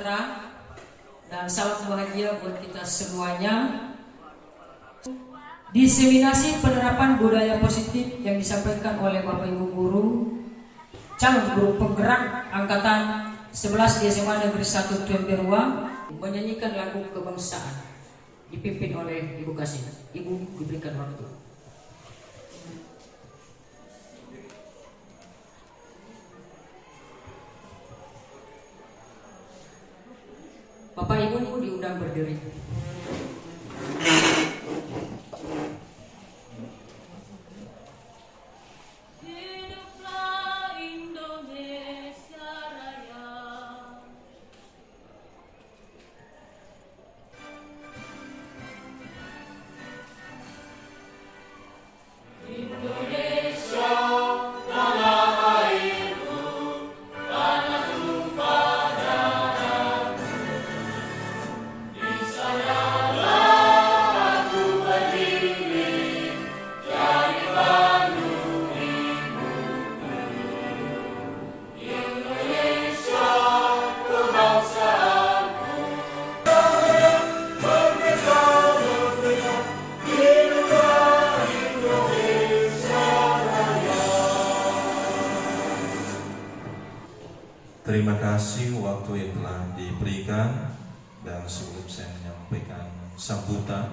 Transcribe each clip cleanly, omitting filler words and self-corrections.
sejahtera dan salam bahagia buat kita semuanya. Diseminasi penerapan budaya positif yang disampaikan oleh Bapak Ibu guru, calon guru penggerak angkatan 11 di SMA Negeri 1 Tuemberua menyanyikan lagu kebangsaan dipimpin oleh Ibu Kasih. Ibu diberikan waktu. Bapak Ibu diundang berdiri. Terima kasih waktu yang telah diberikan, dan sebelum saya menyampaikan sambutan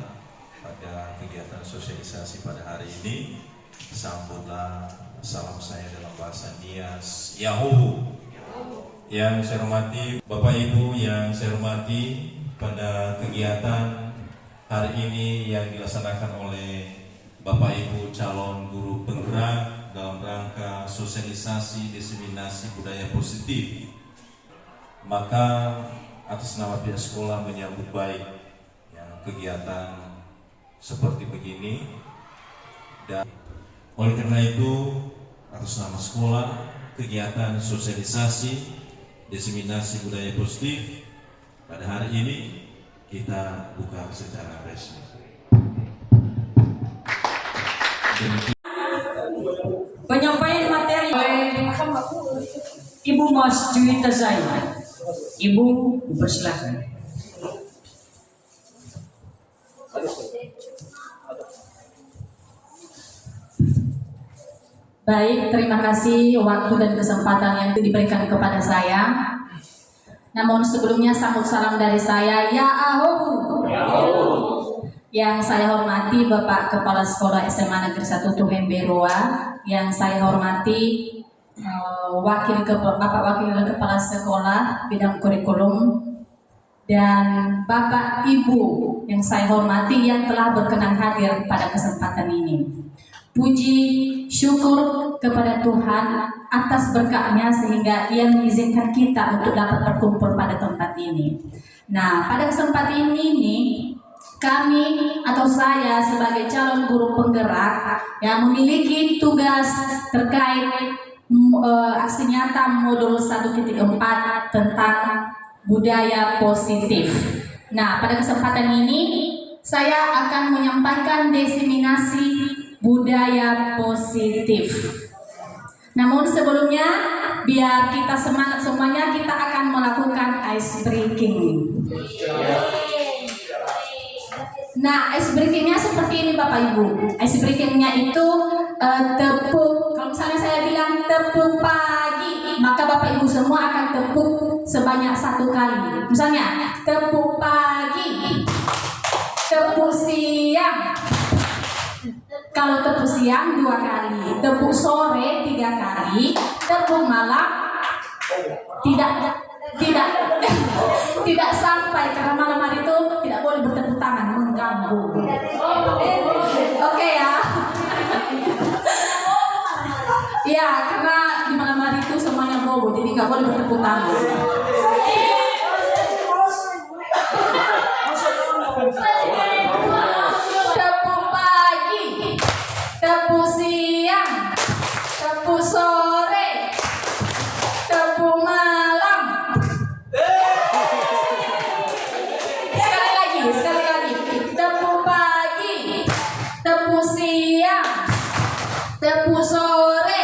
pada kegiatan sosialisasi pada hari ini, sambutlah salam saya dalam bahasa Nias Yahu. Yang saya hormati Bapak Ibu, yang saya hormati pada kegiatan hari ini yang dilaksanakan oleh Bapak Ibu calon guru penggerak dalam rangka sosialisasi diseminasi budaya positif, maka atas nama pihak sekolah menyambut baik ya, kegiatan seperti begini, dan oleh karena itu atas nama sekolah kegiatan sosialisasi diseminasi budaya positif pada hari ini kita buka secara resmi. Penyampaian materi oleh Ibu Mas Juwita Zain. Ibu dipersilakan. Baik, terima kasih waktu dan kesempatan yang diberikan kepada saya. Namun sebelumnya sambut salam dari saya, ya ahu. Yang saya hormati Bapak Kepala Sekolah SMA Negeri 1 Tuemberua, yang saya hormati Bapak Wakil Kepala Sekolah bidang kurikulum, dan Bapak Ibu yang saya hormati yang telah berkenan hadir pada kesempatan ini. Puji syukur kepada Tuhan atas berkatnya sehingga Ia mengizinkan kita untuk dapat berkumpul pada tempat ini. Nah, pada kesempatan ini kami atau saya sebagai calon guru penggerak yang memiliki tugas terkait aksi nyata modul 1.4 tentang budaya positif. Nah, pada kesempatan ini saya akan menyampaikan diseminasi budaya positif. Namun sebelumnya, biar kita semangat semuanya, kita akan melakukan ice breaking. Nah, ice breakingnya seperti ini Bapak Ibu. Ice breakingnya itu tepuk. Kalau misalnya saya bilang tepuk pagi, maka Bapak Ibu semua akan tepuk sebanyak 1 kali. Misalnya tepuk pagi, tepuk siang. Kalau tepuk siang 2 kali, tepuk sore 3 kali, tepuk malam tidak sampai, karena malam hari itu tidak boleh bertepuk tangan, mengganggu. Oke ya. Ya, karena di malam hari itu semuanya bobo, jadi nggak boleh bertepuk tangan. Tepuk pagi, tepuk siang, tepuk sore, tepuk malam. Sekali lagi, tepuk pagi, tepuk siang, tepuk sore,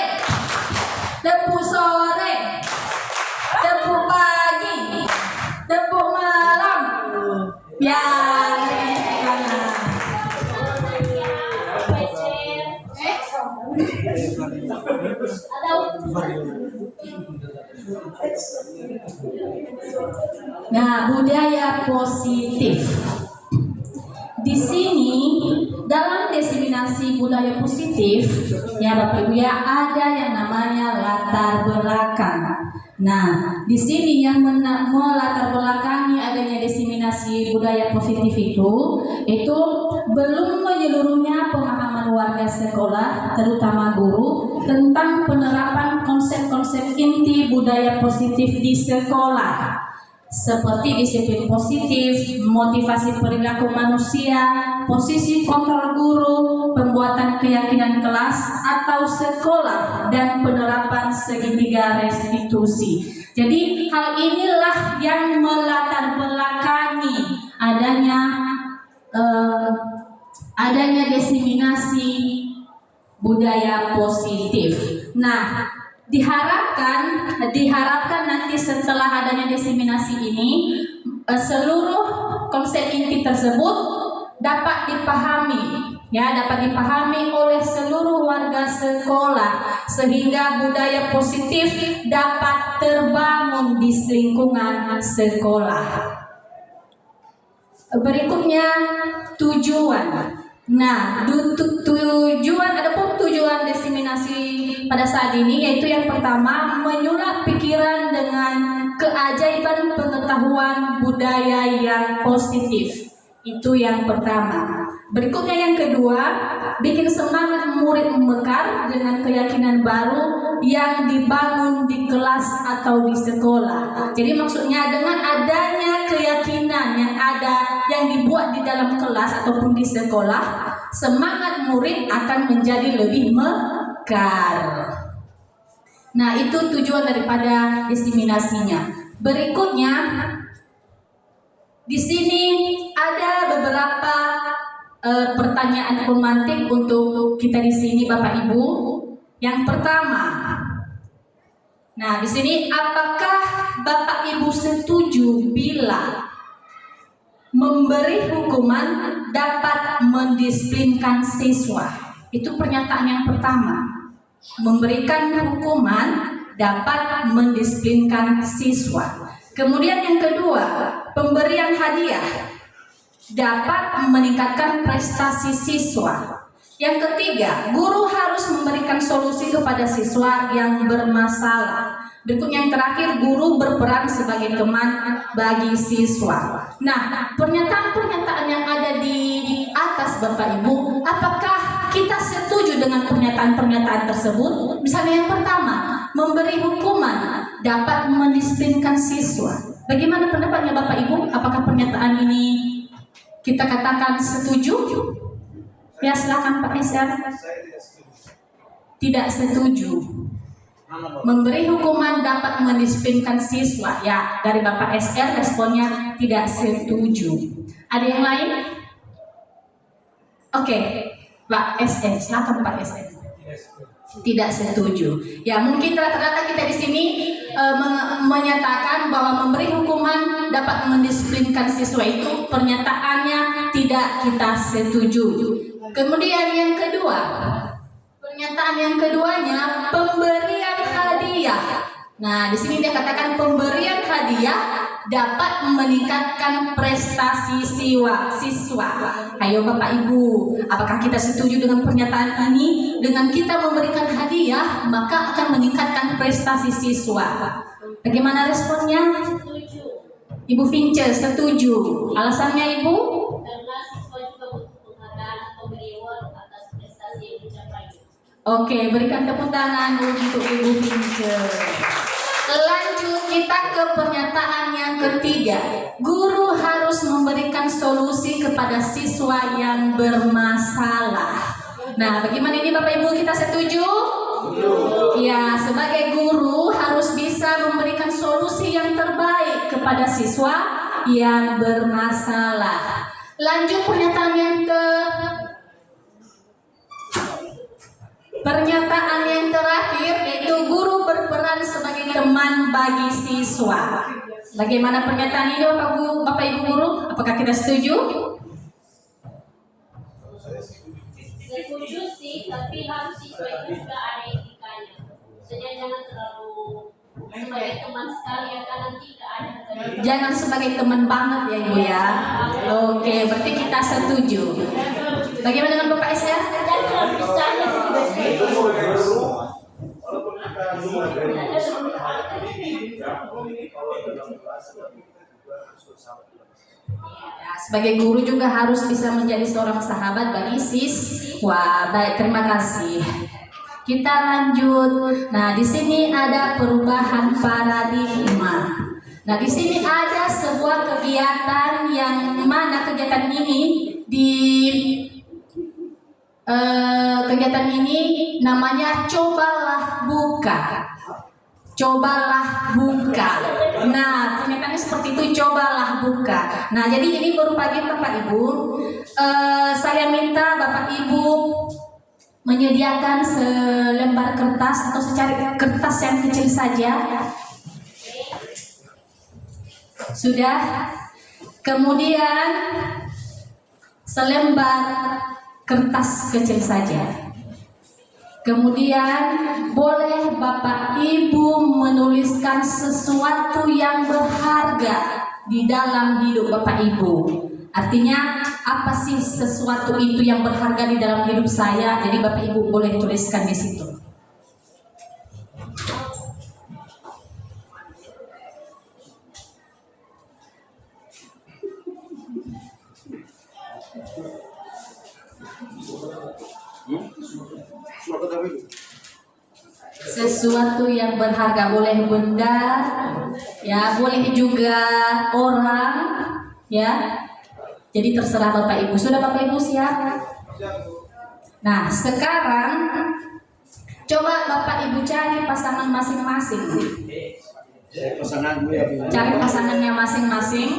tepuk pagi. Nah, budaya positif. Di sini dalam diseminasi budaya positif, ya Bapak Ibu ya, ada yang namanya latar belakang. Nah, di sini yang melatar belakangi adanya diseminasi budaya positif itu belum menyeluruhnya pemahaman warga sekolah, terutama guru, tentang penerapan konsep-konsep inti budaya positif di sekolah, seperti disiplin positif, motivasi perilaku manusia, posisi kontrol guru, pembuatan keyakinan kelas atau sekolah, dan penerapan segitiga restitusi. Jadi hal inilah yang melatar belakangi adanya diseminasi budaya positif. Nah, diharapkan nanti setelah adanya diseminasi ini, seluruh konsep inti tersebut dapat dipahami oleh seluruh warga sekolah, sehingga budaya positif dapat terbangun di lingkungan sekolah. Berikutnya, tujuan. Nah, tujuan diseminasi pada saat ini yaitu yang pertama, menyulap pikiran dengan keajaiban pengetahuan budaya yang positif. Itu yang pertama. Berikutnya yang kedua, bikin semangat murid mekar dengan keyakinan baru yang dibangun di kelas atau di sekolah. Jadi maksudnya dengan adanya keyakinan yang dibuat di dalam kelas ataupun di sekolah, semangat murid akan menjadi lebih mekar. Nah, itu tujuan daripada diseminasinya. Berikutnya, di sini ada beberapa pertanyaan pemantik untuk kita di sini, Bapak Ibu. Yang pertama, nah di sini, apakah Bapak Ibu setuju bila memberi hukuman dapat mendisiplinkan siswa? Itu pernyataan yang pertama. Memberikan hukuman dapat mendisiplinkan siswa. Kemudian yang kedua, pemberian hadiah dapat meningkatkan prestasi siswa. Yang ketiga, guru harus memberikan solusi kepada siswa yang bermasalah. Berikutnya yang terakhir, guru berperan sebagai teman bagi siswa. Nah, pernyataan-pernyataan yang ada di atas Bapak Ibu, apakah kita setuju dengan pernyataan-pernyataan tersebut? Misalnya yang pertama, memberi hukuman dapat mendisiplinkan siswa. Bagaimana pendapatnya Bapak Ibu? Apakah pernyataan ini kita katakan setuju? Ya, silakan Pak SR. Tidak setuju. Memberi hukuman dapat mendisiplinkan siswa. Ya, dari Bapak SR responnya tidak setuju. Ada yang lain? Oke, Pak SR, silakan Pak SR. Tidak setuju. Ya, mungkin rata-rata kita di sini menyatakan bahwa memberi hukuman dapat mendisiplinkan siswa itu pernyataannya tidak kita setuju. Kemudian yang kedua, pernyataan yang keduanya, pemberian hadiah. Nah, di sini dia katakan pemberian hadiah dapat meningkatkan prestasi siswa. Ayo Bapak Ibu, apakah kita setuju dengan pernyataan ini? Dengan kita memberikan hadiah, maka akan meningkatkan prestasi siswa. Bagaimana responnya? Setuju. Ibu Vince setuju. Alasannya Ibu? Karena siswa juga butuh penghargaan atau reward atas prestasi yang dicapai. Oke, berikan tepuk tangan untuk Ibu Vince. Lanjut kita ke pernyataan yang ketiga. Guru harus memberikan solusi kepada siswa yang bermasalah. Nah, bagaimana ini Bapak Ibu, kita setuju? Ya, sebagai guru harus bisa memberikan solusi yang terbaik kepada siswa yang bermasalah. Lanjut pernyataan yang terakhir, yaitu guru berperan sebagai teman bagi siswa. Bagaimana pernyataan ini Bapak Ibu guru? Apakah kita setuju? Setuju sih, tapi harus siswa itu juga ada etikanya. Maksudnya jangan terlalu sebagai teman sekali ya kan nanti nggak ada katanya. Jangan sebagai teman banget ya Ibu ya. Oke, berarti kita setuju. Bagaimana dengan Bapak SR? Dan terlalu besarnya Ya, sebagai guru juga harus bisa menjadi seorang sahabat bagi siswa. Baik, terima kasih. Kita lanjut. Nah, di sini ada perubahan paradigma. Nah, di sini ada sebuah kegiatan yang mana kegiatan ini kegiatan ini namanya cobalah buka. Cobalah buka. Nah, ternyata seperti itu, cobalah buka. Nah, jadi ini merupakan Bapak Ibu, saya minta Bapak Ibu menyediakan selembar kertas atau secari kertas yang kecil saja. Sudah. Kemudian selembar kertas kecil saja. Kemudian boleh Bapak Ibu menuliskan sesuatu yang berharga di dalam hidup Bapak Ibu. Artinya apa sih sesuatu itu yang berharga di dalam hidup saya? Jadi Bapak Ibu boleh tuliskan di situ. Sesuatu yang berharga, boleh benda, ya boleh juga orang, ya. Jadi terserah Bapak Ibu. Sudah Bapak Ibu siap? Nah, sekarang coba Bapak Ibu cari pasangan masing-masing. Cari pasangannya masing-masing.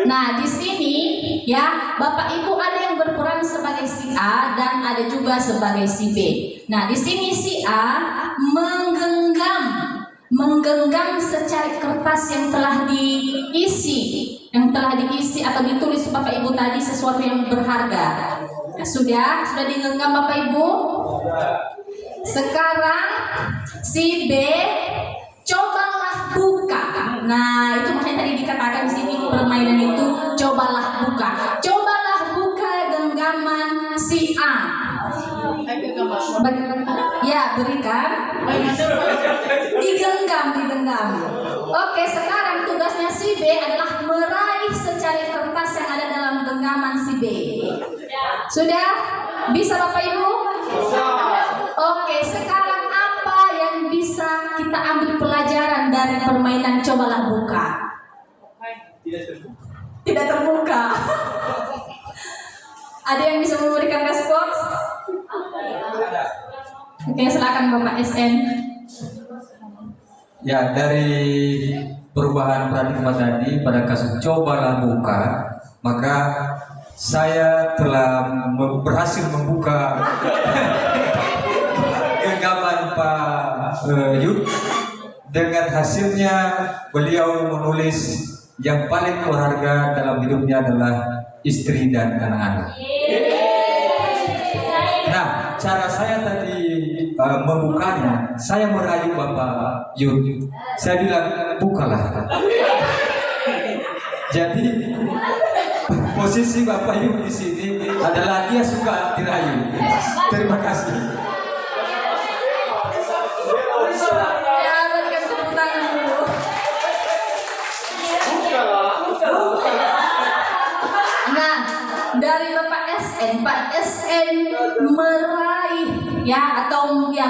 Nah, di sini ya, Bapak Ibu ada yang berperan sebagai si A dan ada juga sebagai si B. Nah, di sini si A menggenggam secari kertas yang telah diisi atau ditulis Bapak Ibu tadi sesuatu yang berharga. Nah, sudah digenggam Bapak Ibu. Sekarang si B cobalah buka. Nah, itu makanya tadi dikatakan di sini permainan itu cobalah buka. Cobalah buka genggaman si A. Ya, berikan. Digenggam. Oke, sekarang tugasnya si B adalah meraih secari kertas yang ada dalam genggaman si B. Sudah? Bisa Bapak Ibu? Oke, sekarang apa yang bisa kita ambil pelajaran dari permainan cobalah buka? Tidak terbuka. Ada yang bisa memberikan respons? Oke, silakan Bapak SN. Ya, dari perubahan paradigma tadi pada kasus cobalah buka, maka saya telah berhasil membuka genggaman Pak Yud. Dengan hasilnya beliau menulis yang paling berharga dalam hidupnya adalah istri dan anak-anak. Nah, cara saya tadi membukanya, saya merayu Bapak Yud. Saya bilang, bukalah. Jadi posisi Bapak Yud di sini adalah dia suka dirayu. Terima kasih. Ya, berikan tepuk tangan dulu. Nah, dari Bapak SN, Pak SN meraih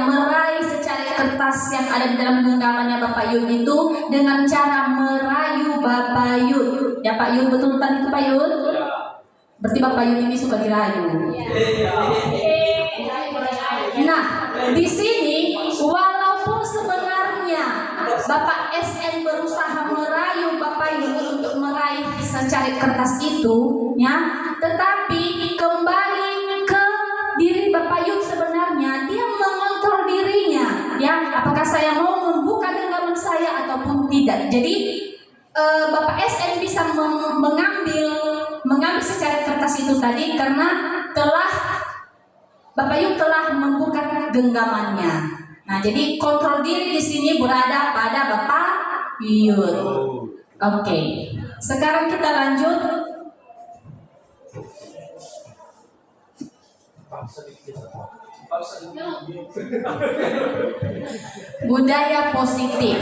meraih secari kertas yang ada di dalam genggamannya Bapak Yud itu dengan cara merayu Bapak Yud. Ya Pak Yud, betul tadi itu Pak Yud? Berarti Bapak Yud ini suka dirayu. Nah, di sini walaupun sebenarnya Bapak SN berusaha merayu Bapak Yud untuk meraih secari kertas itu, ya, tetapi kembali ke diri Bapak Yud sebenarnya dia mengontrol dirinya, ya, apakah saya mau membuka genggaman saya ataupun tidak. Jadi Bapak SN bisa mengambil situ tadi karena Bapak Yud telah membuka genggamannya. Nah, jadi kontrol diri di sini berada pada Bapak Yud. Oke. Sekarang kita lanjut. Budaya positif.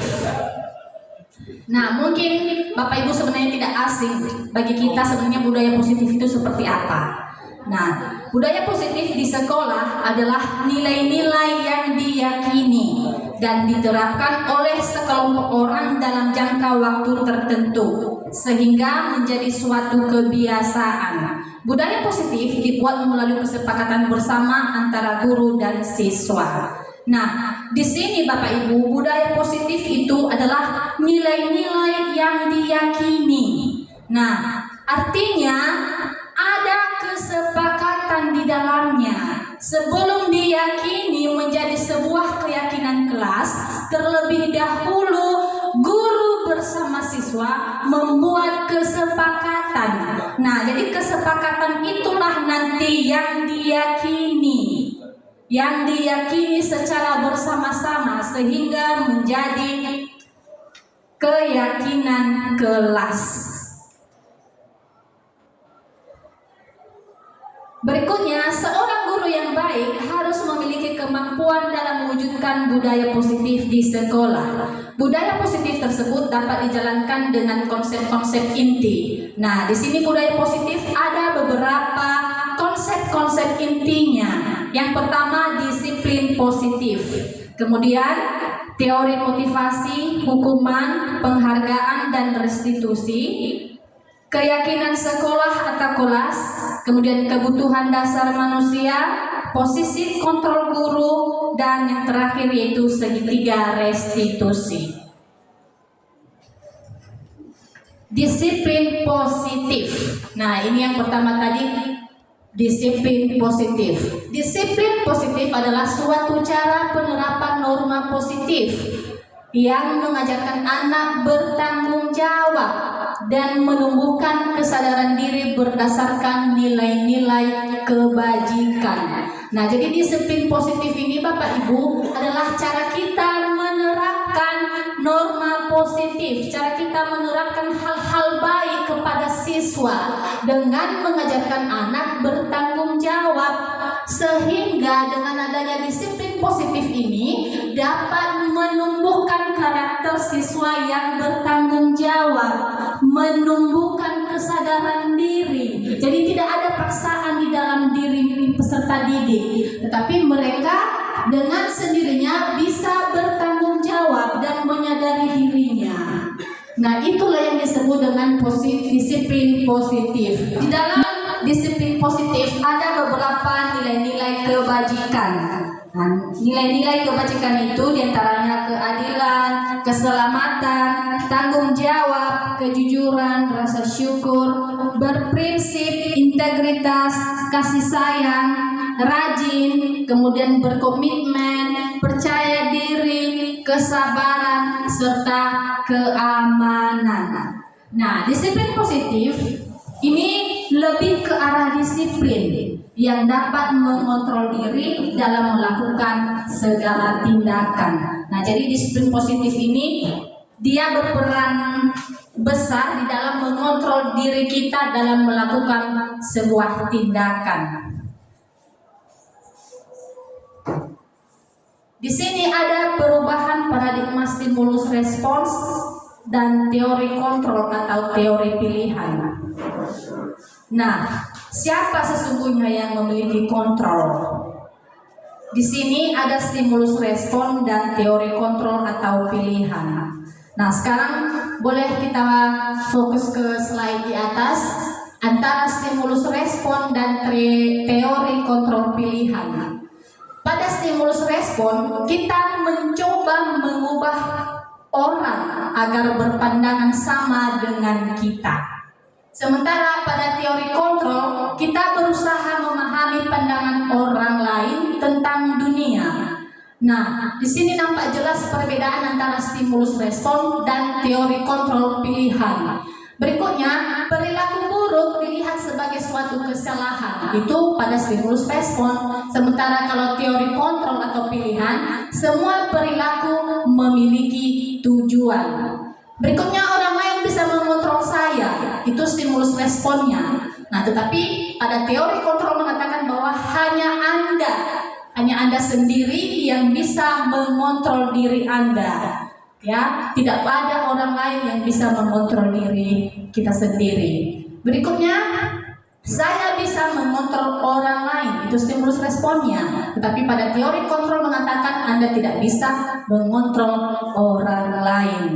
Nah, mungkin Bapak Ibu sebenarnya tidak asing bagi kita sebenarnya budaya positif itu seperti apa. Nah, budaya positif di sekolah adalah nilai-nilai yang diyakini dan diterapkan oleh sekelompok orang dalam jangka waktu tertentu sehingga menjadi suatu kebiasaan. Budaya positif dibuat melalui kesepakatan bersama antara guru dan siswa. Nah, di sini Bapak Ibu, budaya positif itu adalah nilai-nilai yang diyakini. Nah, artinya ada kesepakatan di dalamnya. Sebelum diyakini menjadi sebuah keyakinan kelas, terlebih dahulu guru bersama siswa membuat kesepakatan. Nah, jadi kesepakatan itulah nanti yang diyakini. Yang diyakini secara bersama-sama sehingga menjadi keyakinan kelas. Berikutnya, seorang guru yang baik harus memiliki kemampuan dalam mewujudkan budaya positif di sekolah. Budaya positif tersebut dapat dijalankan dengan konsep-konsep inti. Nah, di sini budaya positif ada beberapa konsep-konsep intinya. Yang pertama, disiplin positif. Kemudian, teori motivasi, hukuman, penghargaan, dan restitusi. Keyakinan sekolah atau kelas, kemudian kebutuhan dasar manusia, posisi kontrol guru, dan yang terakhir yaitu segitiga restitusi. Disiplin positif. Nah, ini yang pertama tadi, disiplin positif. Disiplin positif adalah suatu cara penerapan norma positif yang mengajarkan anak bertanggung jawab dan menumbuhkan kesadaran diri berdasarkan nilai-nilai kebajikan. Nah, jadi disiplin positif ini Bapak Ibu adalah cara kita menerapkan norma positif, cara kita menerapkan hal-hal baik kepada siswa dengan mengajarkan anak bertanggung jawab, sehingga dengan adanya disiplin positif ini dapat menumbuhkan karakter siswa yang bertanggung jawab, menumbuhkan kesadaran diri. Jadi tidak ada paksaan di dalam diri peserta didik, tetapi mereka dengan sendirinya bisa bertanggung jawab dan menyadari dirinya. Nah, itulah yang disebut dengan disiplin positif. Di dalam disiplin positif ada beberapa nilai-nilai kebajikan. Nah, nilai-nilai kebajikan itu diantaranya keadilan, keselamatan, tanggung jawab, kejujuran, rasa syukur, berprinsip, integritas, kasih sayang, rajin, kemudian berkomitmen, percaya diri, kesabaran, serta keamanan. Nah, disiplin positif ini lebih ke arah disiplin yang dapat mengontrol diri dalam melakukan segala tindakan. Nah, jadi disiplin positif ini dia berperan besar di dalam mengontrol diri kita dalam melakukan sebuah tindakan. Di sini ada perubahan paradigma stimulus respons dan teori kontrol atau teori pilihan. Nah, siapa sesungguhnya yang memiliki kontrol? Di sini ada stimulus respon dan teori kontrol atau pilihan. Nah, sekarang boleh kita fokus ke slide di atas antara stimulus respon dan teori kontrol pilihan. Pada stimulus respon, kita mencoba mengubah orang agar berpandangan sama dengan kita. Sementara pada teori kontrol, kita berusaha memahami pandangan orang lain tentang dunia. Nah, di sini nampak jelas perbedaan antara stimulus respon dan teori kontrol pilihan. Berikutnya, perilaku buruk dilihat sebagai suatu kesalahan. Itu pada stimulus respon. Sementara kalau teori kontrol atau pilihan, semua perilaku memiliki tujuan. Berikutnya, orang lain bisa mengontrol saya. Itu stimulus responnya. Nah, tetapi pada teori kontrol mengatakan bahwa hanya Anda sendiri yang bisa mengontrol diri Anda. Ya, tidak ada orang lain yang bisa mengontrol diri kita sendiri. Berikutnya, saya bisa mengontrol orang lain, itu stimulus responnya. Tetapi pada teori kontrol mengatakan Anda tidak bisa mengontrol orang lain.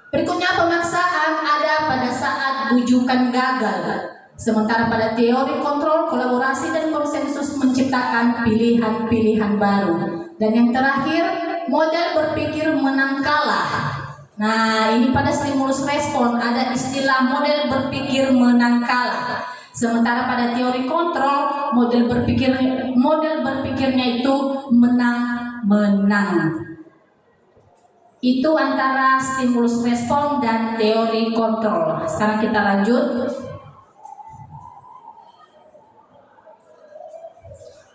Berikutnya, pemaksaan ada pada saat bujukan gagal. Sementara pada teori kontrol, kolaborasi dan konsensus menciptakan pilihan-pilihan baru. Dan yang terakhir, model berpikir menang kalah. Nah, ini pada stimulus respon ada istilah model berpikir menang kalah. Sementara pada teori kontrol, model berpikirnya itu menang-menang. Itu antara stimulus respon dan teori kontrol. Sekarang kita lanjut.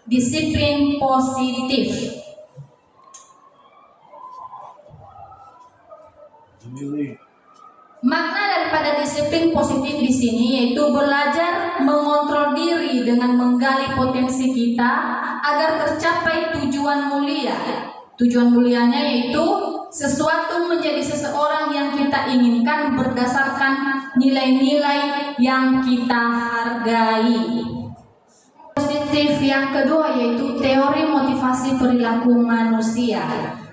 Disiplin positif. Makna daripada disiplin positif di sini yaitu belajar mengontrol diri dengan menggali potensi kita agar tercapai tujuan mulia. Tujuan mulianya yaitu sesuatu menjadi seseorang yang kita inginkan berdasarkan nilai-nilai yang kita hargai. Positif yang kedua yaitu teori motivasi perilaku manusia.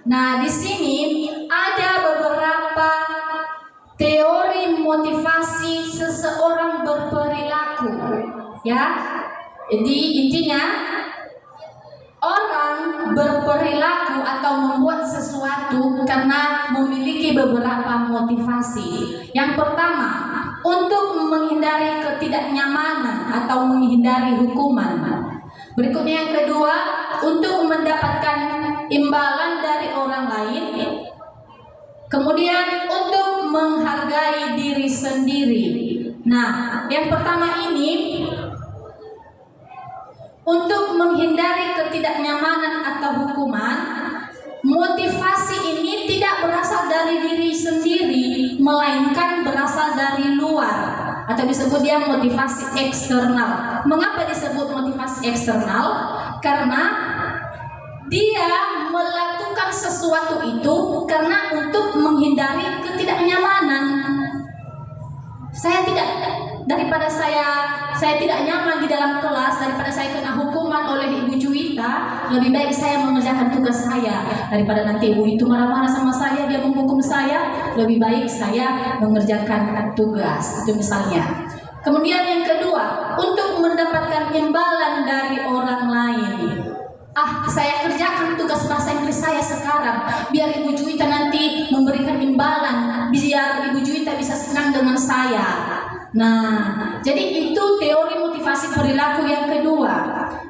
Nah, di sini ada beberapa teori motivasi seseorang berperilaku, ya. Jadi intinya orang berperilaku atau membuat sesuatu karena memiliki beberapa motivasi. Yang pertama, untuk menghindari ketidaknyamanan atau menghindari hukuman. Berikutnya yang kedua, untuk mendapatkan imbalan dari orang lain. Kemudian untuk menghargai diri sendiri. Nah, yang pertama ini untuk menghindari ketidaknyamanan atau hukuman. Motivasi ini tidak berasal dari diri sendiri, melainkan berasal dari luar, atau disebut dia motivasi eksternal. Mengapa disebut motivasi eksternal? Karena dia melakukan sesuatu itu karena untuk menghindari ketidaknyamanan. Daripada saya tidak nyaman di dalam kelas, daripada saya kena hukuman oleh Ibu Juwita, lebih baik saya mengerjakan tugas saya. Daripada nanti Ibu itu marah-marah sama saya, dia menghukum saya, lebih baik saya mengerjakan tugas. Itu misalnya. Kemudian yang kedua, untuk mendapatkan imbalan dari orang lain. Saya kerjakan tugas bahasa Inggris saya sekarang, biar Ibu Juwita nanti memberikan imbalan, biar Ibu Juwita bisa senang dengan saya. Nah, jadi itu teori motivasi perilaku yang kedua.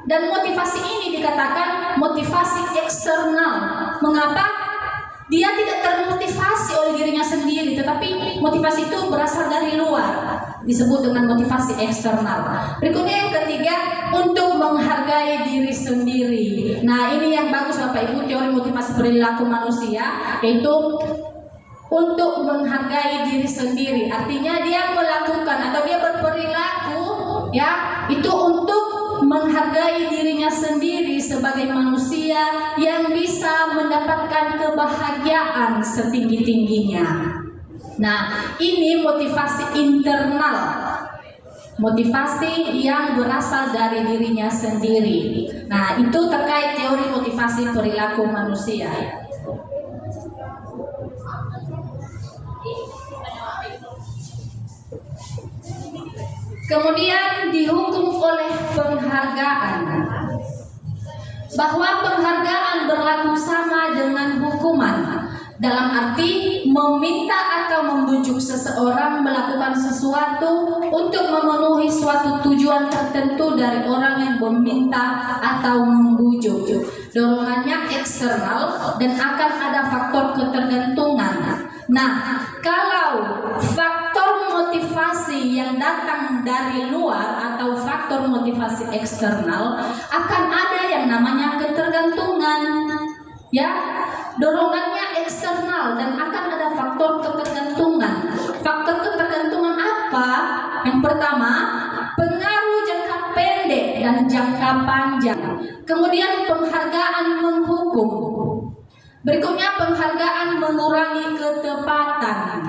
Dan motivasi ini dikatakan motivasi eksternal. Mengapa? Dia tidak termotivasi oleh dirinya sendiri, tetapi motivasi itu berasal dari luar. Disebut dengan motivasi eksternal. Berikutnya yang ketiga, untuk menghargai diri sendiri. Nah, ini yang bagus Bapak Ibu, teori motivasi perilaku manusia, yaitu untuk menghargai diri sendiri. Artinya dia melakukan atau dia berperilaku, ya, itu untuk menghargai dirinya sendiri sebagai manusia yang bisa mendapatkan kebahagiaan setinggi-tingginya. Nah, ini motivasi internal, motivasi yang berasal dari dirinya sendiri. Nah, itu terkait teori motivasi perilaku manusia. Kemudian dihukum oleh penghargaan. Bahwa penghargaan berlaku sama dengan hukuman. Dalam arti meminta atau membujuk seseorang melakukan sesuatu untuk memenuhi suatu tujuan tertentu dari orang yang meminta atau membujuk. Dorongannya eksternal dan akan ada faktor ketergantungan. Nah, kalau faktor motivasi dari luar atau faktor motivasi eksternal, akan ada yang namanya ketergantungan. Ya, dorongannya eksternal dan akan ada faktor ketergantungan. Faktor ketergantungan apa? Yang pertama, pengaruh jangka pendek dan jangka panjang. Kemudian penghargaan menghukum. Berikutnya penghargaan mengurangi ketepatan.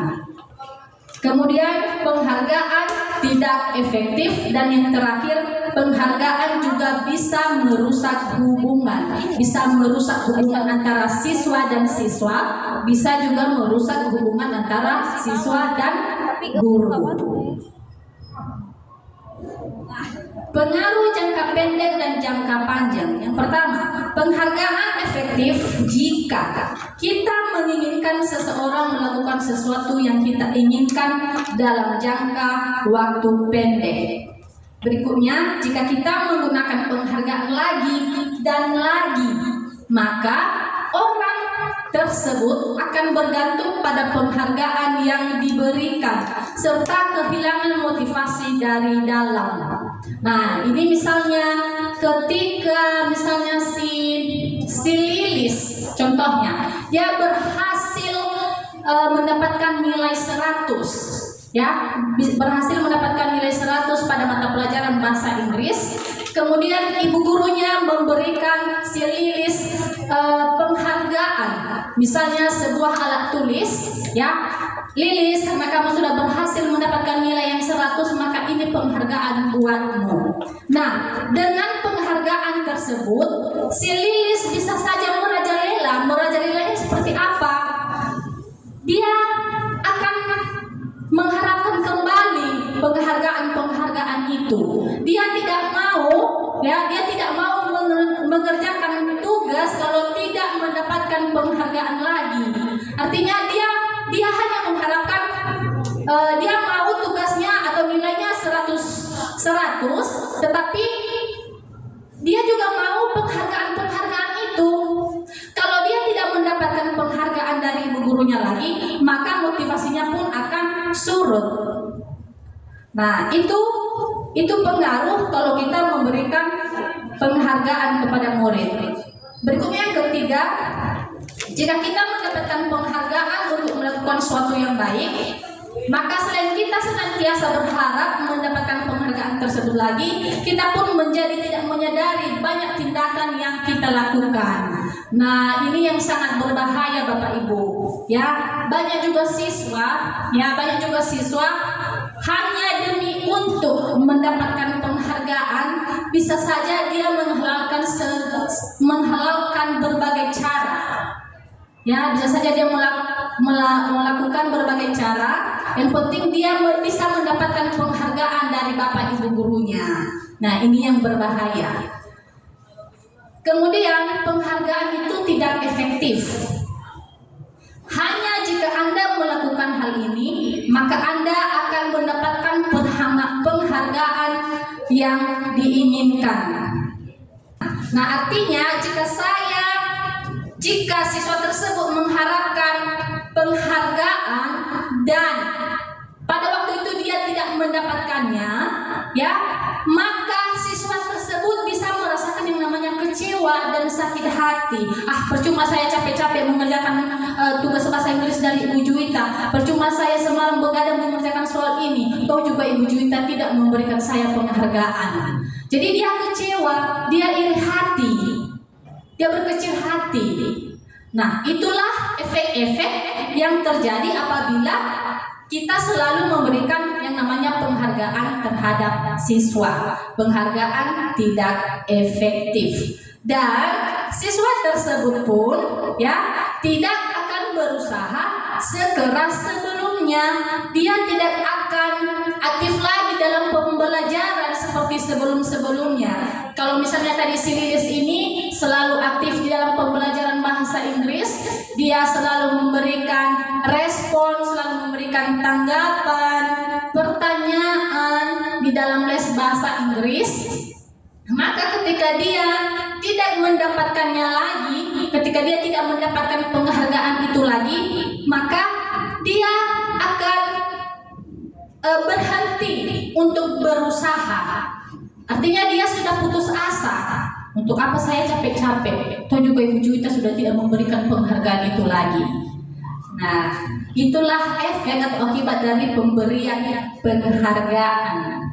Kemudian penghargaan tidak efektif, dan yang terakhir penghargaan juga bisa merusak hubungan. Bisa merusak hubungan antara siswa dan siswa, bisa juga merusak hubungan antara siswa dan guru. Pengaruh jangka pendek dan jangka panjang. Yang pertama, penghargaan efektif jika kita menginginkan seseorang melakukan sesuatu yang kita inginkan dalam jangka waktu pendek. Berikutnya, jika kita menggunakan penghargaan lagi dan lagi, maka orang tersebut akan bergantung pada penghargaan yang diberikan serta kehilangan motivasi dari dalam. Nah, ini misalnya ketika misalnya si Lilis contohnya, dia berhasil mendapatkan nilai 100, ya, berhasil mendapatkan nilai 100 pada mata pelajaran bahasa Inggris. Kemudian ibu gurunya memberikan si Lilis penghargaan, misalnya sebuah alat tulis, ya. Lilis, karena kamu sudah berhasil mendapatkan nilai yang 100, maka ini penghargaan buatmu. Nah, dengan penghargaan tersebut, si Lilis bisa saja merajalela. Merajalelanya seperti apa? Dia akan mengharapkan kembali penghargaan itu. Dia tidak mau, ya, dia tidak mau mengerjakan tugas kalau tidak mendapatkan penghargaan lagi. Artinya dia hanya mengharapkan dia mau tugasnya atau nilainya 100, tetapi dia juga mau penghargaan itu. Kalau dia tidak mendapatkan penghargaan dari ibu gurunya lagi, maka motivasinya pun akan surut. Nah, itu pengaruh kalau kita memberikan penghargaan kepada murid. Berikutnya yang ketiga, jika kita mendapatkan penghargaan untuk melakukan sesuatu yang baik, maka selain kita senantiasa berharap mendapatkan penghargaan tersebut lagi, kita pun menjadi tidak menyadari banyak tindakan yang kita lakukan. Nah, ini yang sangat berbahaya Bapak Ibu. Ya, banyak juga siswa hanya demi untuk mendapatkan penghargaan, bisa saja dia menghalalkan berbagai cara. Ya, bisa saja dia melakukan berbagai cara. Yang penting dia bisa mendapatkan penghargaan dari bapak ibu gurunya. Nah, ini yang berbahaya. Kemudian penghargaan itu tidak efektif. Hanya jika Anda melakukan hal ini, maka Anda akan mendapatkan penghargaan yang diinginkan. Nah, artinya jika siswa tersebut mengharapkan penghargaan dan pada waktu itu dia tidak mendapatkannya, ya, maka siswa tersebut bisa merasakan yang namanya kecewa dan sakit hati. Percuma saya capek-capek mengerjakan tugas bahasa Inggris dari Ibu Juwita, percuma saya semalam begadang mengerjakan soal ini, toh juga Ibu Juwita tidak memberikan saya penghargaan. Jadi dia kecewa, dia iri hati, dia berkecil hati. Nah, itulah efek-efek yang terjadi apabila kita selalu memberikan yang namanya penghargaan terhadap siswa. Penghargaan tidak efektif. Dan siswa tersebut pun, ya, tidak akan berusaha sekeras sebelumnya. Dia tidak akan aktif lagi dalam pembelajaran seperti sebelum-sebelumnya. Kalau misalnya tadi si Lilis ini selalu aktif di dalam pembelajaran bahasa Inggris, dia selalu memberikan respon, selalu memberikan tanggapan, pertanyaan di dalam les bahasa Inggris, maka ketika dia tidak mendapatkannya lagi, ketika dia tidak mendapatkan penghargaan itu lagi, maka dia akan berhenti untuk berusaha. Artinya dia sudah putus asa. Untuk apa saya capek-capek? Toh juga Ibu Juwita sudah tidak memberikan penghargaan itu lagi. Nah, itulah efek atau akibat dari pemberian penghargaan.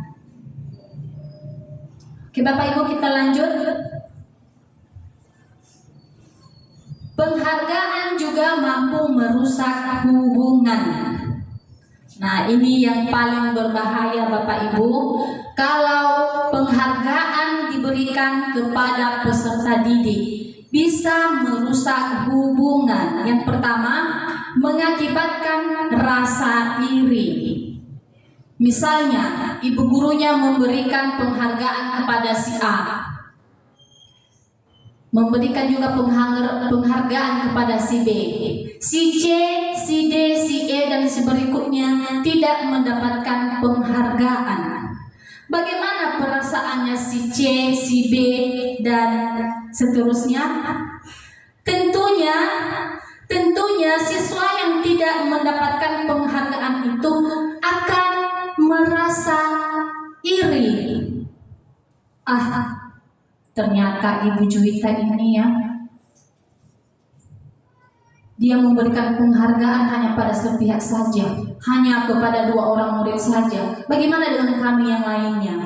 Oke Bapak Ibu, kita lanjut. Penghargaan juga mampu merusak hubungan. Nah, ini yang paling berbahaya Bapak Ibu. Kalau penghargaan diberikan kepada peserta didik, bisa merusak hubungan. Yang pertama, mengakibatkan rasa iri. Misalnya, ibu gurunya memberikan penghargaan kepada si A, memberikan juga penghargaan kepada si B, si C, si D, si E, dan si berikutnya tidak mendapatkan penghargaan. Bagaimana perasaannya si C, si B, dan seterusnya? Tentunya siswa yang tidak mendapatkan penghargaan itu akan merasa iri. Ternyata Ibu Juwita ini ya, dia memberikan penghargaan hanya pada sepihak saja, hanya kepada 2 orang murid saja. Bagaimana dengan kami yang lainnya?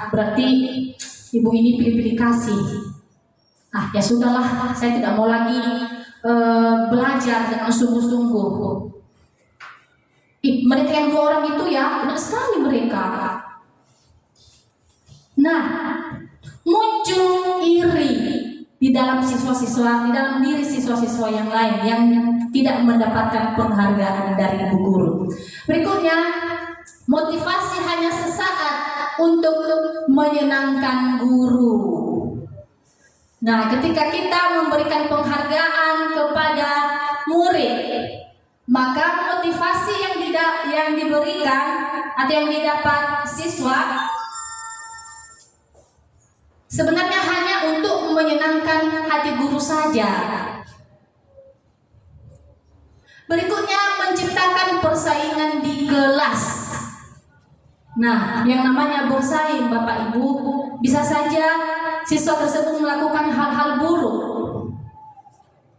Berarti ibu ini pilih-pilih kasih. Ya sudahlah, saya tidak mau lagi belajar dengan sungguh-sungguh. Mereka yang 2 orang itu ya, benar sekali mereka. Nah, muncul iri di dalam siswa-siswa, di dalam diri siswa-siswa yang lain yang tidak mendapatkan penghargaan dari ibu guru. Berikutnya, motivasi hanya sesaat untuk menyenangkan guru. Nah, ketika kita memberikan penghargaan kepada murid, maka motivasi yang diberikan atau yang didapat siswa sebenarnya hanya untuk menyenangkan hati guru saja. Berikutnya, menciptakan persaingan di kelas. Nah, yang namanya bersaing Bapak Ibu, bisa saja siswa tersebut melakukan hal-hal buruk.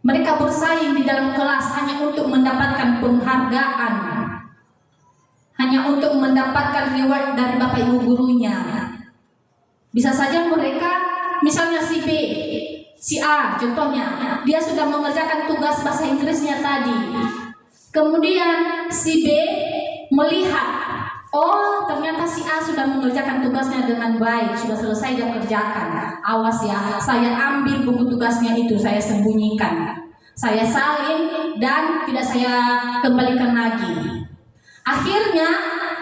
Mereka bersaing di dalam kelas hanya untuk mendapatkan penghargaan, hanya untuk mendapatkan reward dari Bapak Ibu gurunya. Bisa saja mereka, misalnya si B, si A contohnya, dia sudah mengerjakan tugas bahasa Inggrisnya tadi. Kemudian si B melihat, oh ternyata si A sudah mengerjakan tugasnya dengan baik, sudah selesai dia kerjakan. Awas ya, saya ambil buku tugasnya itu, saya sembunyikan, saya salin dan tidak saya kembalikan lagi. Akhirnya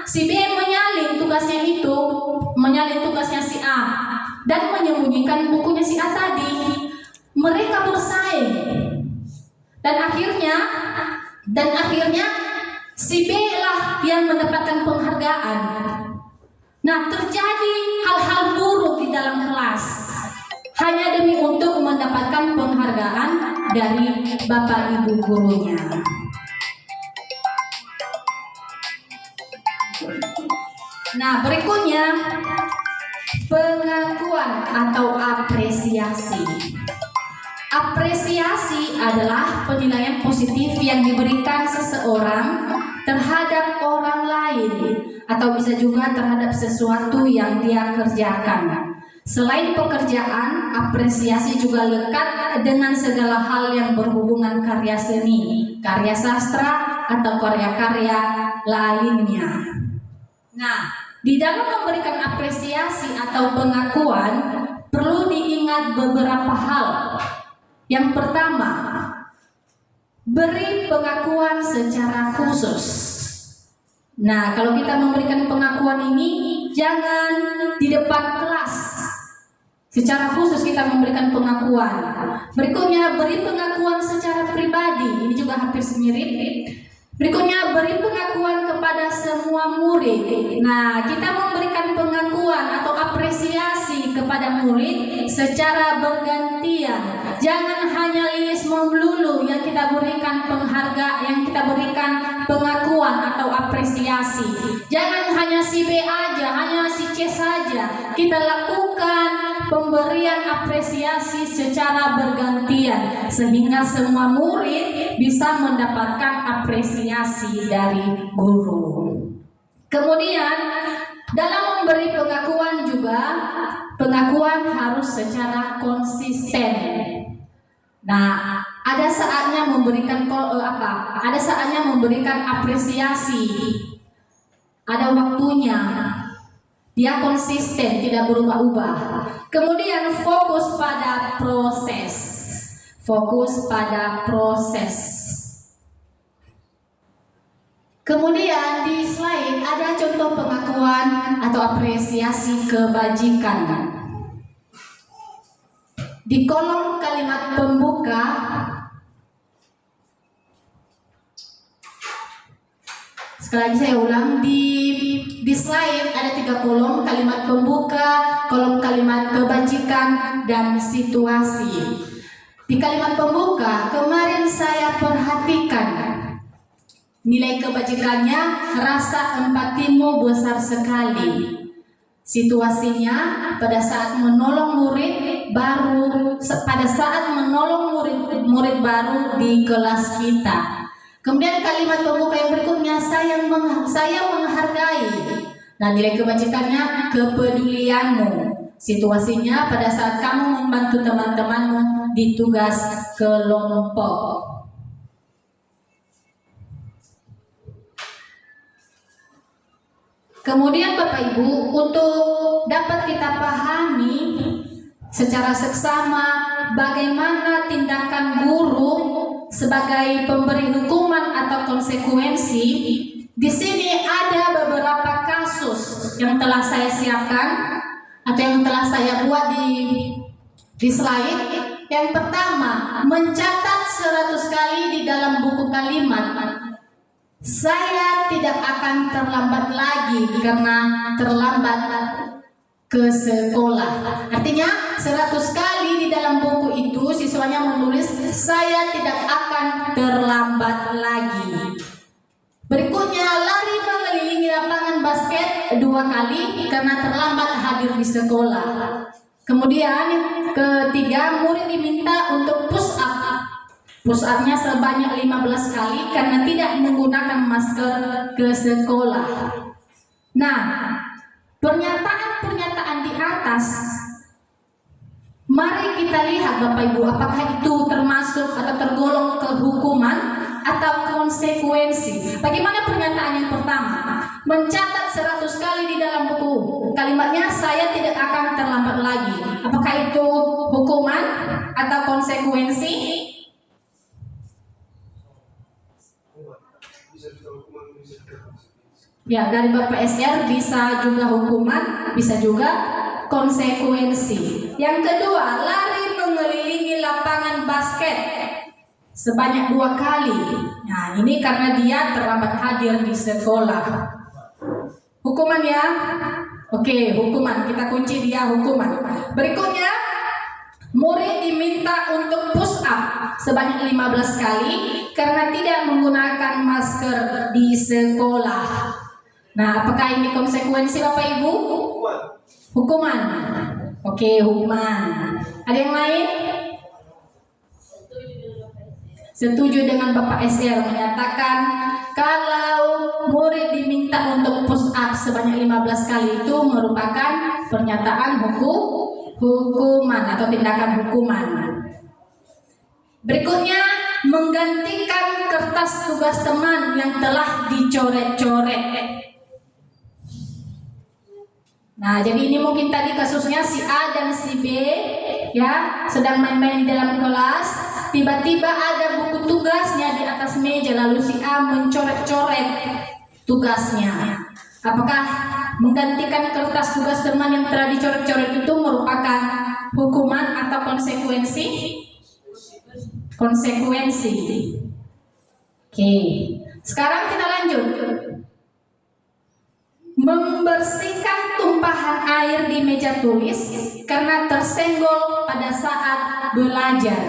si B menyalin tugasnya itu, menyalin tugasnya si A dan menyembunyikan bukunya si A tadi. Mereka bersaing dan akhirnya si B lah yang mendapatkan penghargaan. Nah, terjadi hal-hal buruk di dalam kelas hanya demi untuk mendapatkan penghargaan dari Bapak Ibu gurunya. Nah, berikutnya pengakuan atau apresiasi. Apresiasi adalah penilaian positif yang diberikan seseorang terhadap orang lain atau bisa juga terhadap sesuatu yang dia kerjakan. Selain pekerjaan, apresiasi juga lekat dengan segala hal yang berhubungan karya seni, karya sastra, atau karya-karya lainnya. Nah, di dalam memberikan apresiasi atau pengakuan, perlu diingat beberapa hal. Yang pertama, beri pengakuan secara khusus. Nah, kalau kita memberikan pengakuan ini, jangan di depan kelas. Secara khusus kita memberikan pengakuan. Berikutnya, beri pengakuan secara pribadi. Ini juga hampir semirip. Berikutnya, beri pengakuan kepada semua murid. Nah, kita memberikan pengakuan atau apresiasi kepada murid secara bergantian. Jangan hanya Lilis melulu yang kita berikan penghargaan, yang kita berikan pengakuan atau apresiasi. Jangan si B aja, hanya si C saja. Kita lakukan pemberian apresiasi secara bergantian sehingga semua murid bisa mendapatkan apresiasi dari guru. Kemudian dalam memberi pengakuan juga, pengakuan harus secara konsisten. Nah, ada saatnya memberikan Ada saatnya memberikan apresiasi. Ada waktunya. Dia konsisten, tidak berubah-ubah. Kemudian fokus pada proses. Fokus pada proses. Kemudian di slide ada contoh pengakuan atau apresiasi kebajikan. Di kolom kalimat pembuka sekali lagi saya ulang, di slide ada 3 kolom: kalimat pembuka, kolom kalimat kebajikan, dan situasi. Di kalimat pembuka kemarin saya perhatikan nilai kebajikannya, rasa empatimu besar sekali. Situasinya pada saat menolong murid baru, murid baru di kelas kita. Kemudian kalimat pembuka yang berikutnya, saya menghargai. Nah, nilai kebajikannya kepedulianmu. Situasinya pada saat kamu membantu teman-temanmu di tugas kelompok. Kemudian Bapak Ibu, untuk dapat kita pahami secara seksama bagaimana tindakan guru sebagai pemberi hukuman atau konsekuensi, di sini ada beberapa kasus yang telah saya siapkan atau yang telah saya buat di slide. Yang pertama, mencatat 100 kali di dalam buku kalimat, saya tidak akan terlambat lagi karena terlambat ke sekolah. Artinya 100 kali di dalam buku itu siswanya menulis saya tidak akan terlambat lagi. Berikutnya, lari mengelilingi lapangan basket 2 kali karena terlambat hadir di sekolah. Kemudian ketiga, murid diminta untuk push up. Push up-nya sebanyak 15 kali karena tidak menggunakan masker ke sekolah. Nah, pernyataan-pernyataan di atas, mari kita lihat Bapak Ibu, apakah itu termasuk atau tergolong kehukuman atau konsekuensi. Bagaimana pernyataan yang pertama? Mencatat 100 kali di dalam buku kalimatnya, saya tidak akan terlambat lagi. Apakah itu hukuman atau konsekuensi? Ya, dari Bapak SR bisa juga hukuman, bisa juga konsekuensi. Yang kedua, lari mengelilingi lapangan basket sebanyak 2 kali. Nah, ini karena dia terlambat hadir di sekolah. Hukuman ya? Oke, hukuman. Kita kunci dia hukuman. Berikutnya, murid diminta untuk push up sebanyak 15 kali karena tidak menggunakan masker di sekolah. Nah, apakah ini konsekuensi Bapak Ibu? Hukuman. Oke, hukuman. Ada yang lain? Setuju dengan Bapak SR menyatakan kalau murid diminta untuk push up sebanyak 15 kali itu merupakan pernyataan hukuman atau tindakan hukuman. Berikutnya, menggantikan kertas tugas teman yang telah dicoret-coret. Nah, jadi ini mungkin tadi kasusnya si A dan si B ya sedang main-main di dalam kelas, tiba-tiba ada buku tugasnya di atas meja, lalu si A mencoret-coret tugasnya. Apakah menggantikan kertas tugas teman yang telah dicoret-coret itu merupakan hukuman atau konsekuensi? Konsekuensi. Oke, sekarang kita lanjut. Membersihkan tumpahan air di meja tulis karena tersenggol pada saat belajar.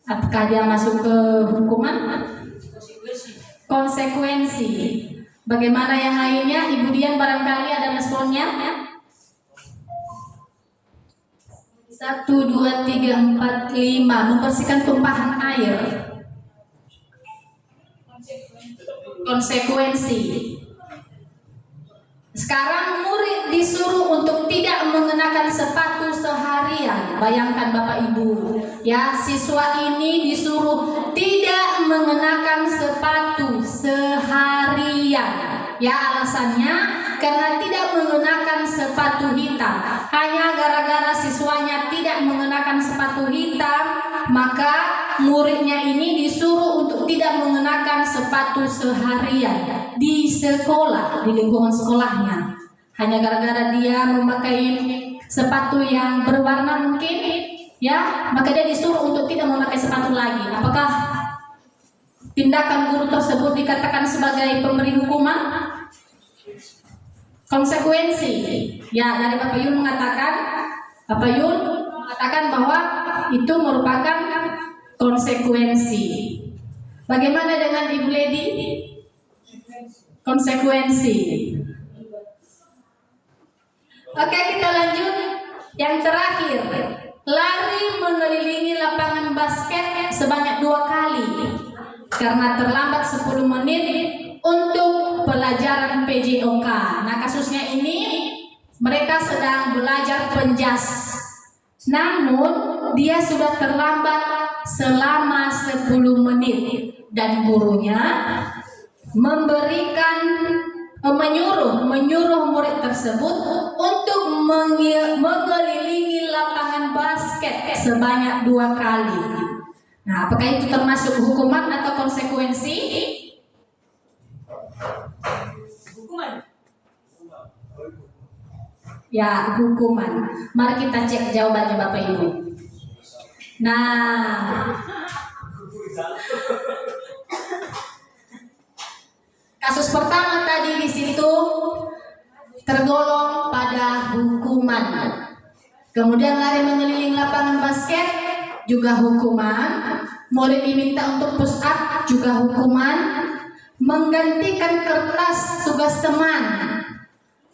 Apakah dia masuk ke hukuman? Konsekuensi. Bagaimana yang lainnya? Ibu Dian barangkali ada responnya? 1, 2, 3, 4, 5. Membersihkan tumpahan air. Konsekuensi. Sekarang murid disuruh untuk tidak mengenakan sepatu seharian. Bayangkan Bapak Ibu, ya, siswa ini disuruh tidak mengenakan sepatu seharian. Ya, alasannya karena tidak mengenakan sepatu hitam. Hanya gara-gara siswanya tidak mengenakan sepatu hitam, maka muridnya ini disuruh untuk tidak mengenakan sepatu seharian di sekolah, di lingkungan sekolahnya. Hanya gara-gara dia memakai sepatu yang berwarna mungkin, ya, maka dia disuruh untuk tidak memakai sepatu lagi. Apakah tindakan guru tersebut dikatakan sebagai pemberi hukuman? Konsekuensi. Ya, dari Bapak Yul mengatakan bahwa itu merupakan konsekuensi. Bagaimana dengan Ibu Lady? Konsekuensi. Oke, kita lanjut. Yang terakhir, lari mengelilingi lapangan basket sebanyak 2 kali karena terlambat 10 menit untuk pelajaran PJOK. Nah, kasusnya ini mereka sedang belajar penjas. Namun dia sudah terlambat selama 10 menit dan gurunya menyuruh murid tersebut untuk mengelilingi lapangan basket sebanyak 2 kali. Nah, apakah itu termasuk hukuman atau konsekuensi? Hukuman. Ya, hukuman. Mari kita cek jawabannya Bapak Ibu. Nah, kasus pertama tadi di situ tergolong pada hukuman. Kemudian lari mengelilingi lapangan basket juga hukuman. Murid diminta untuk push up juga hukuman. Menggantikan kertas tugas teman.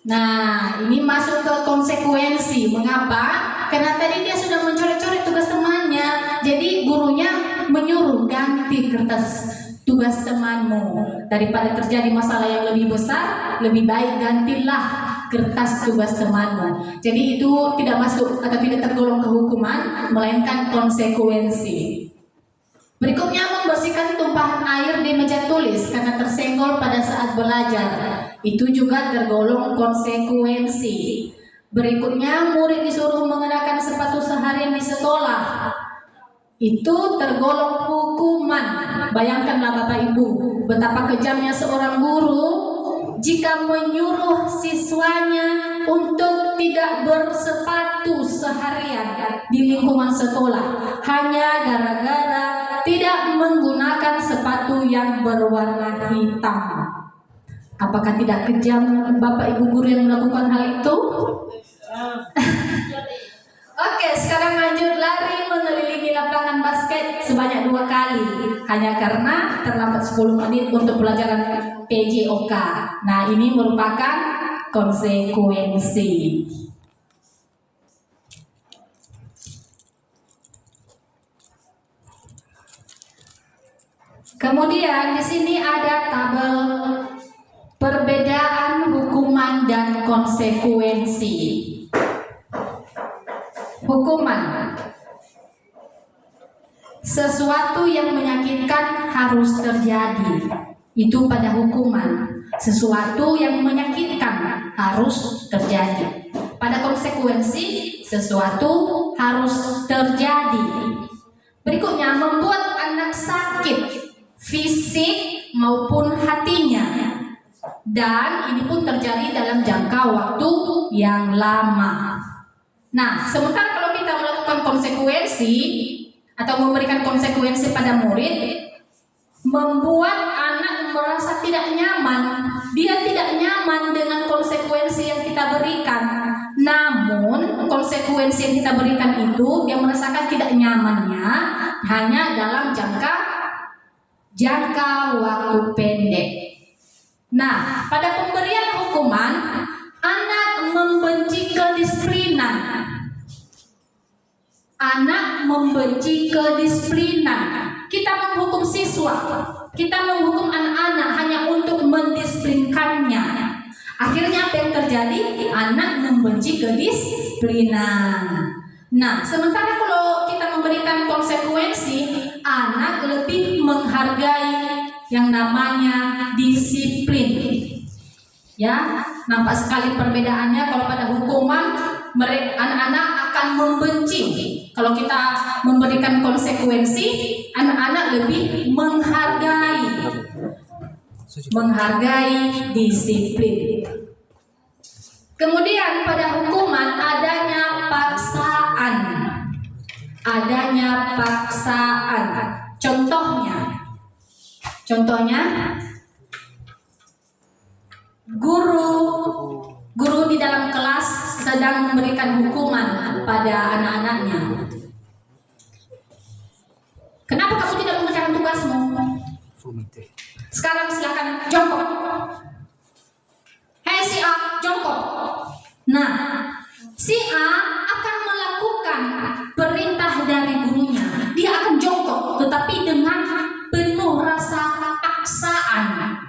Nah, ini masuk ke konsekuensi. Mengapa? Karena tadi dia sudah mencoret-coret tugas temannya. Jadi gurunya menyuruh ganti kertas tugas temanmu. Daripada terjadi masalah yang lebih besar, lebih baik gantilah kertas tugas temanmu. Jadi itu tidak masuk atau tidak tergolong ke hukuman, melainkan konsekuensi. Berikutnya, membersihkan tumpahan air di meja tulis karena tersenggol pada saat belajar. Itu juga tergolong konsekuensi. Berikutnya, murid disuruh mengenakan sepatu seharian di sekolah. Itu tergolong hukuman. Bayangkanlah Bapak Ibu, betapa kejamnya seorang guru jika menyuruh siswanya untuk tidak bersepatu seharian di lingkungan sekolah hanya gara-gara tidak menggunakan sepatu yang berwarna hitam. Apakah tidak kejam Bapak Ibu guru yang melakukan hal itu? Oke, sekarang lanjut. Lari mengelilingi lapangan basket sebanyak 2 kali hanya karena terlambat 10 menit untuk pelajaran PJOK. Nah, ini merupakan konsekuensi. Kemudian di sini ada tabel perbedaan hukuman dan konsekuensi. Hukuman, sesuatu yang menyakitkan harus terjadi. Itu pada hukuman, sesuatu yang menyakitkan harus terjadi. Pada konsekuensi, sesuatu harus terjadi. Berikutnya, membuat anak sakit fisik maupun hatinya, dan ini pun terjadi dalam jangka waktu yang lama. Nah, sementara kalau kita melakukan konsekuensi atau memberikan konsekuensi pada murid, membuat anak merasa tidak nyaman. Dia tidak nyaman dengan konsekuensi yang kita berikan. Namun, konsekuensi yang kita berikan itu dia merasakan tidak nyamannya hanya dalam jangka waktu pendek. Nah, pada pemberian hukuman, anak membenci kedisiplinan. Anak membenci kedisiplinan. Kita menghukum siswa, kita menghukum anak-anak hanya untuk mendisiplinkannya. Akhirnya apa yang terjadi? Anak membenci kedisiplinan. Nah, sementara kalau kita memberikan konsekuensi, anak lebih menghargai yang namanya disiplin. Ya, nampak sekali perbedaannya. Kalau pada hukuman, anak-anak akan membenci. Kalau kita memberikan konsekuensi, anak-anak lebih menghargai disiplin. Kemudian pada hukuman adanya paksaan. Contohnya, guru di dalam kelas sedang memberikan hukuman pada anak-anaknya. Kenapa kamu tidak mengerjakan tugasmu? Sekarang silakan jongkok. Hei si A, jongkok. Nah, si A akan melakukan perintah dari gurunya. Dia akan jongkok, tetapi dengan penuh rasa paksaan.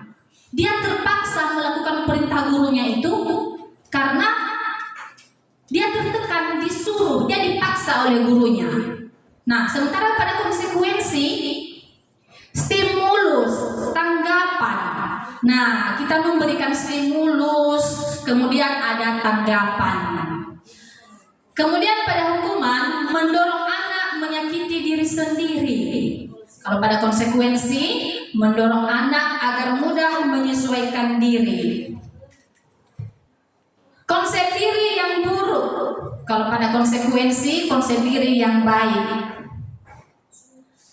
Dia terpaksa melakukan perintah gurunya itu karena dia tertekan, disuruh, dia dipaksa oleh gurunya. Nah, sementara pada konsekuensi, stimulus, tanggapan. Nah, kita memberikan stimulus, kemudian ada tanggapan. Kemudian pada hukuman, mendorong anak menyakiti diri sendiri. Kalau pada konsekuensi, mendorong anak agar mudah menyesuaikan diri. Konsep diri yang buruk. Kalau pada konsekuensi, konsep diri yang baik.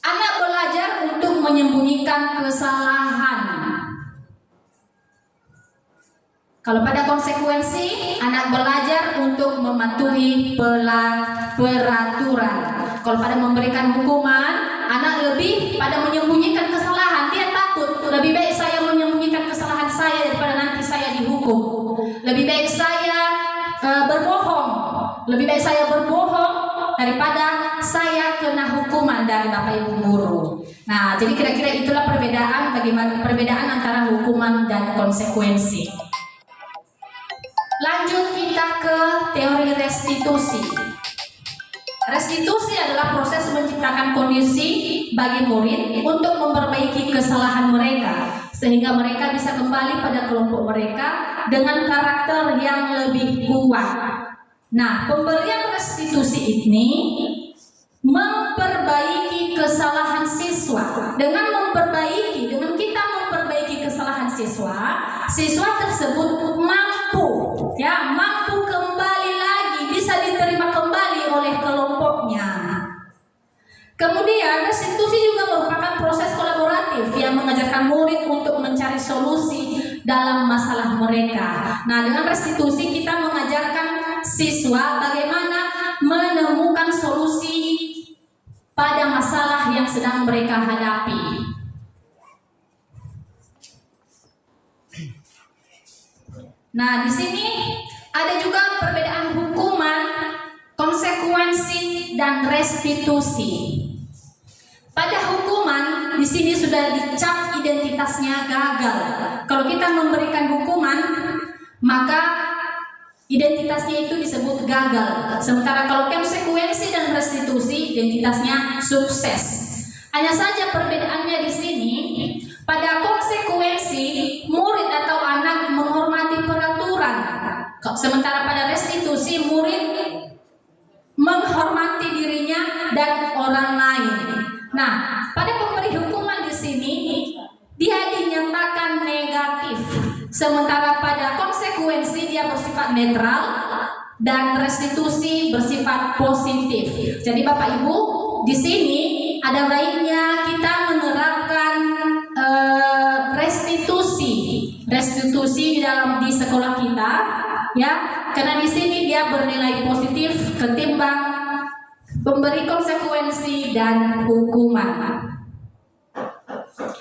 Anak belajar untuk menyembunyikan kesalahan. Kalau pada konsekuensi, anak belajar untuk mematuhi peraturan. Kalau pada memberikan hukuman, anak lebih pada menyembunyikan kesalahan. Dia takut, lebih baik saya menyembunyikan kesalahan saya daripada nanti saya dihukum. Lebih baik saya berbohong. Lebih baik saya berbohong daripada saya kena hukuman dari Bapak Ibu guru. Nah, jadi kira-kira itulah bagaimana perbedaan antara hukuman dan konsekuensi. Lanjut kita ke teori restitusi. Restitusi adalah proses menciptakan kondisi bagi murid untuk memperbaiki kesalahan mereka sehingga mereka bisa kembali pada kelompok mereka dengan karakter yang lebih kuat. Nah, pemberian restitusi ini memperbaiki kesalahan siswa. Dengan kita memperbaiki kesalahan siswa tersebut mampu kembali lagi, bisa diterima kembali oleh kelompoknya. Kemudian restitusi juga merupakan proses kolaboratif yang mengajarkan murid untuk mencari solusi dalam masalah mereka. Nah, dengan restitusi kita mengajarkan siswa bagaimana menemukan solusi pada masalah yang sedang mereka hadapi. Nah, di sini ada juga perbedaan hukuman, konsekuensi, dan restitusi. Pada hukuman, di sini sudah dicap identitasnya gagal. Kalau kita memberikan hukuman, maka identitasnya itu disebut gagal. Sementara kalau konsekuensi dan restitusi, identitasnya sukses. Hanya saja perbedaannya di sini, pada konsekuensi, murid atau anak menghormati peraturan. Sementara pada restitusi, murid menghormati dirinya dan orang lain. Nah, pada pemberi hukuman di sini, dia dinyatakan negatif. Sementara pada konsekuensi dia bersifat netral dan restitusi bersifat positif. Jadi Bapak Ibu, di sini ada baiknya kita menerapkan restitusi di sekolah kita, ya, karena di sini dia bernilai positif ketimbang memberi konsekuensi dan hukuman.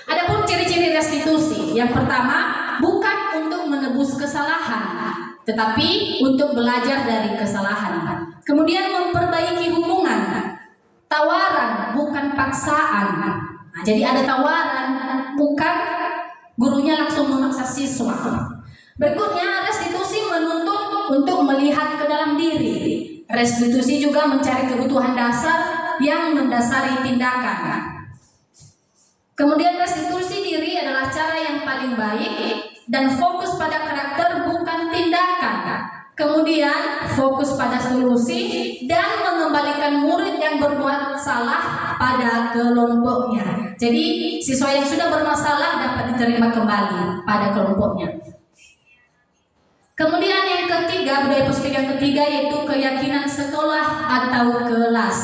Adapun ciri-ciri restitusi, yang pertama, bukan menebus kesalahan, tetapi untuk belajar dari kesalahan. Kemudian memperbaiki hubungan, tawaran bukan paksaan. Nah, jadi ada tawaran, bukan gurunya langsung memaksa siswa. Berikutnya, restitusi menuntut untuk melihat ke dalam diri. Restitusi juga mencari kebutuhan dasar yang mendasari tindakan. Kemudian restitusi diri adalah cara yang paling baik dan fokus pada karakter bukan tindakan. Kemudian fokus pada solusi dan mengembalikan murid yang berbuat salah pada kelompoknya. Jadi siswa yang sudah bermasalah dapat diterima kembali pada kelompoknya. Kemudian yang ketiga, budaya positif yang ketiga yaitu keyakinan sekolah atau kelas.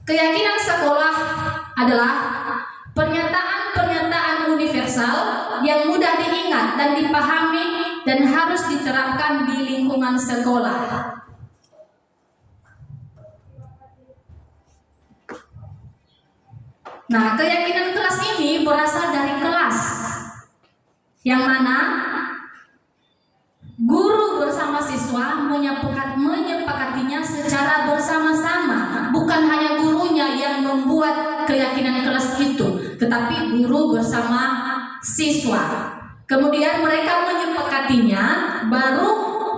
Keyakinan sekolah adalah pernyataan-pernyataan universal yang mudah diingat dan dipahami dan harus diterapkan di lingkungan sekolah. Nah, keyakinan kelas ini berasal dari kelas, yang mana guru bersama siswa menyepakatinya secara bersama-sama. Bukan hanya gurunya yang membuat keyakinan kelas itu, tetapi guru bersama siswa. Kemudian mereka menyepakatinya, baru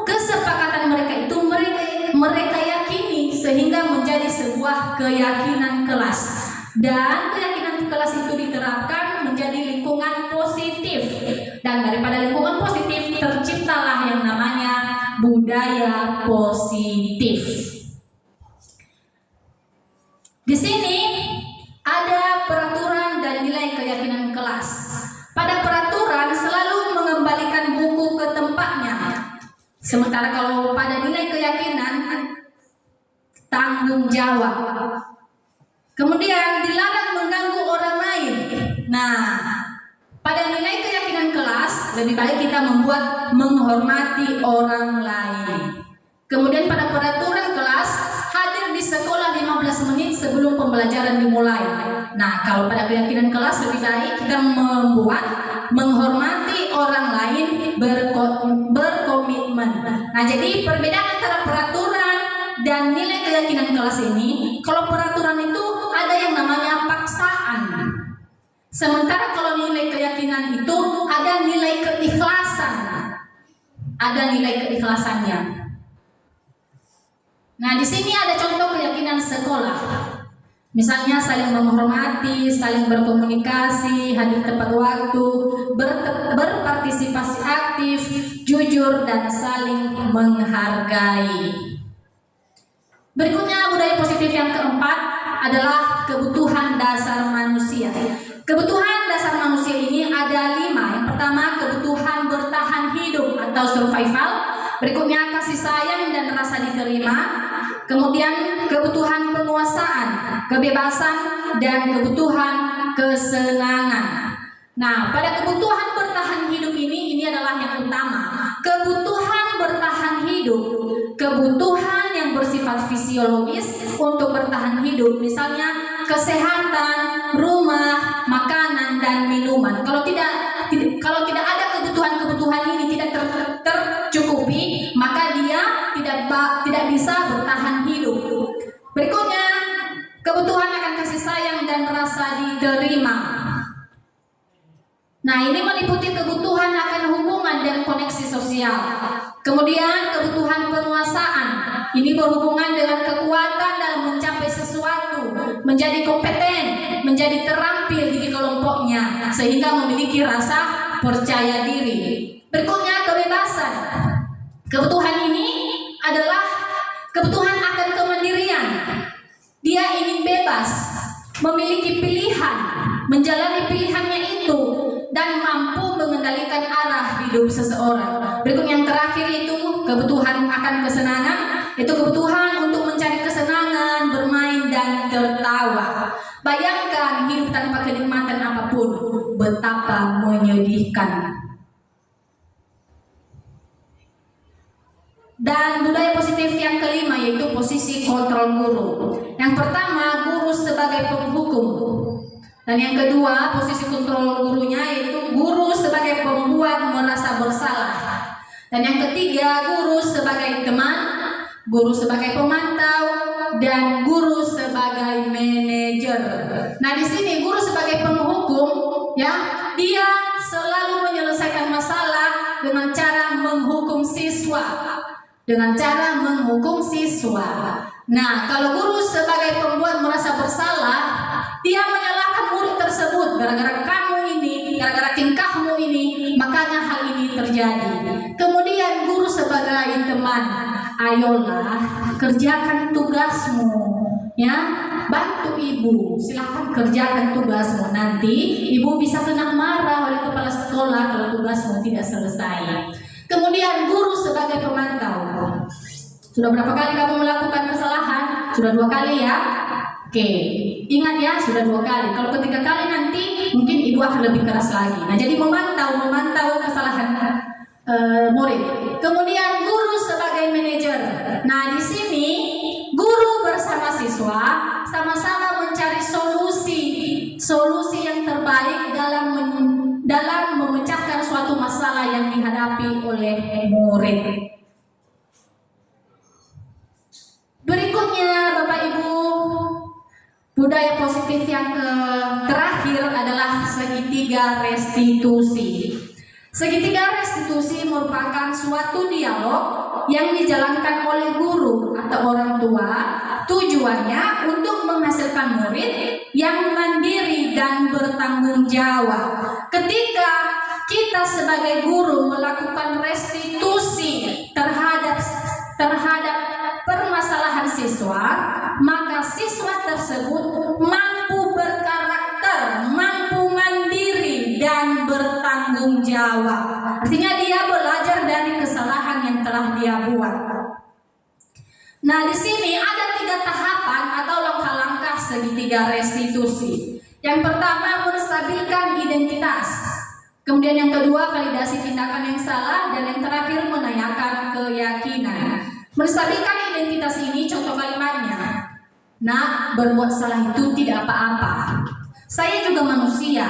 kesepakatan mereka itu mereka yakini sehingga menjadi sebuah keyakinan kelas. Dan keyakinan kelas itu diterapkan menjadi lingkungan positif. Dan daripada lingkungan positif terciptalah yang namanya budaya positif. Di sini ada peraturan dan nilai keyakinan kelas. Pada peraturan selalu mengembalikan buku ke tempatnya. Sementara kalau pada nilai keyakinan tanggung jawab. Kemudian dilarang mengganggu orang lain. Nah, pada nilai keyakinan kelas lebih baik kita membuat menghormati orang lain. Kemudian pada peraturan kelas hadir di sekolah 15 menit sebelum pembelajaran dimulai. Nah, kalau pada keyakinan kelas lebih baik kita membuat menghormati orang lain, berkomitmen. Nah, jadi perbedaan antara peraturan dan nilai keyakinan kelas ini, kalau peraturan itu ada yang namanya paksaan. Sementara kalau nilai keyakinan itu ada nilai keikhlasan. Ada nilai keikhlasannya. Nah, di sini ada contoh keyakinan sekolah. Misalnya saling menghormati, saling berkomunikasi, hadir tepat waktu, berpartisipasi aktif, jujur, dan saling menghargai. Berikutnya budaya positif yang keempat adalah kebutuhan dasar manusia. Kebutuhan dasar manusia ini ada 5. Yang pertama, kebutuhan bertahan hidup atau survival. Berikutnya, kasih sayang dan rasa diterima. Kemudian, kebutuhan penguasaan, kebebasan, dan kebutuhan kesenangan. Nah, pada kebutuhan bertahan hidup ini adalah yang utama. Kebutuhan bertahan hidup, kebutuhan yang bersifat fisiologis untuk bertahan hidup, misalnya kesehatan, rumah, makanan, dan minuman. Kalau tidak ada kebutuhan ini tidak tercukupi, maka dia tidak bisa bertahan hidup. Berikutnya, kebutuhan akan kasih sayang dan rasa diterima. Nah, ini meliputi kebutuhan akan hubungan dan koneksi sosial. Kemudian kebutuhan penguasaan. Ini berhubungan dengan kekuatan dalam mencapai sesuatu, menjadi kompeten, menjadi terampil di kelompoknya, sehingga memiliki rasa percaya diri. Berikutnya kebebasan. Kebutuhan ini adalah kebutuhan akan kemandirian. Dia ingin bebas, memiliki pilihan, menjalani pilihannya itu, dan mampu mengendalikan arah hidup seseorang. Berikut yang terakhir itu kebutuhan akan kesenangan. Itu kebutuhan untuk mencari kesenangan, bermain, dan tertawa. Bayangkan hidup tanpa kenikmatan apapun, betapa menyedihkan. Dan budaya positif yang kelima yaitu posisi kontrol guru. Yang pertama, guru sebagai penghukum. Dan yang kedua, posisi kontrol gurunya yaitu guru sebagai pembuat merasa bersalah. Dan yang ketiga, guru sebagai teman, guru sebagai pemantau, dan guru sebagai manajer. Nah, di sini guru sebagai penghukum, ya, dia selalu menyelesaikan masalah dengan cara menghukum siswa. Dengan cara menghukum siswa. Nah, kalau guru sebagai pembuat merasa bersalah, dia menyalahkan murid tersebut gara-gara kamu ini, gara-gara tingkahmu ini, makanya hal ini terjadi. Kemudian guru sebagai teman, ayolah kerjakan tugasmu, ya, bantu ibu, silahkan kerjakan tugasmu. Nanti ibu bisa kena marah oleh kepala sekolah kalau tugasmu tidak selesai. Kemudian guru sebagai pemantau. Sudah berapa kali kamu melakukan kesalahan? Sudah 2 kali ya? Oke, ingat ya, sudah 2 kali. Kalau ketiga kali nanti mungkin ibu akan lebih keras lagi. Nah, jadi memantau kesalahan murid. Kemudian guru sebagai manajer. Nah, di sini guru bersama siswa sama-sama mencari solusi yang terbaik dalam memecahkan suatu masalah yang dihadapi oleh murid. Berikutnya, Bapak Ibu, budaya positif yang terakhir adalah segitiga restitusi. Segitiga restitusi merupakan suatu dialog yang dijalankan oleh guru atau orang tua, tujuannya untuk menghasilkan murid yang mandiri dan bertanggung jawab. Ketika kita sebagai guru melakukan restitusi terhadap permasalahan siswa, maka siswa tersebut mampu berkarakter, mampu mandiri dan bertanggung jawab. Artinya dia belajar dari kesalahan yang telah dia buat. Nah, di sini ada 3 tahapan atau langkah-langkah segitiga restitusi. Yang pertama, menstabilkan identitas. Kemudian yang kedua, validasi tindakan yang salah, dan yang terakhir, menanyakan keyakinan. Menstabilkan identitas ini contoh kalimatnya. Nah, berbuat salah itu tidak apa-apa. Saya juga manusia.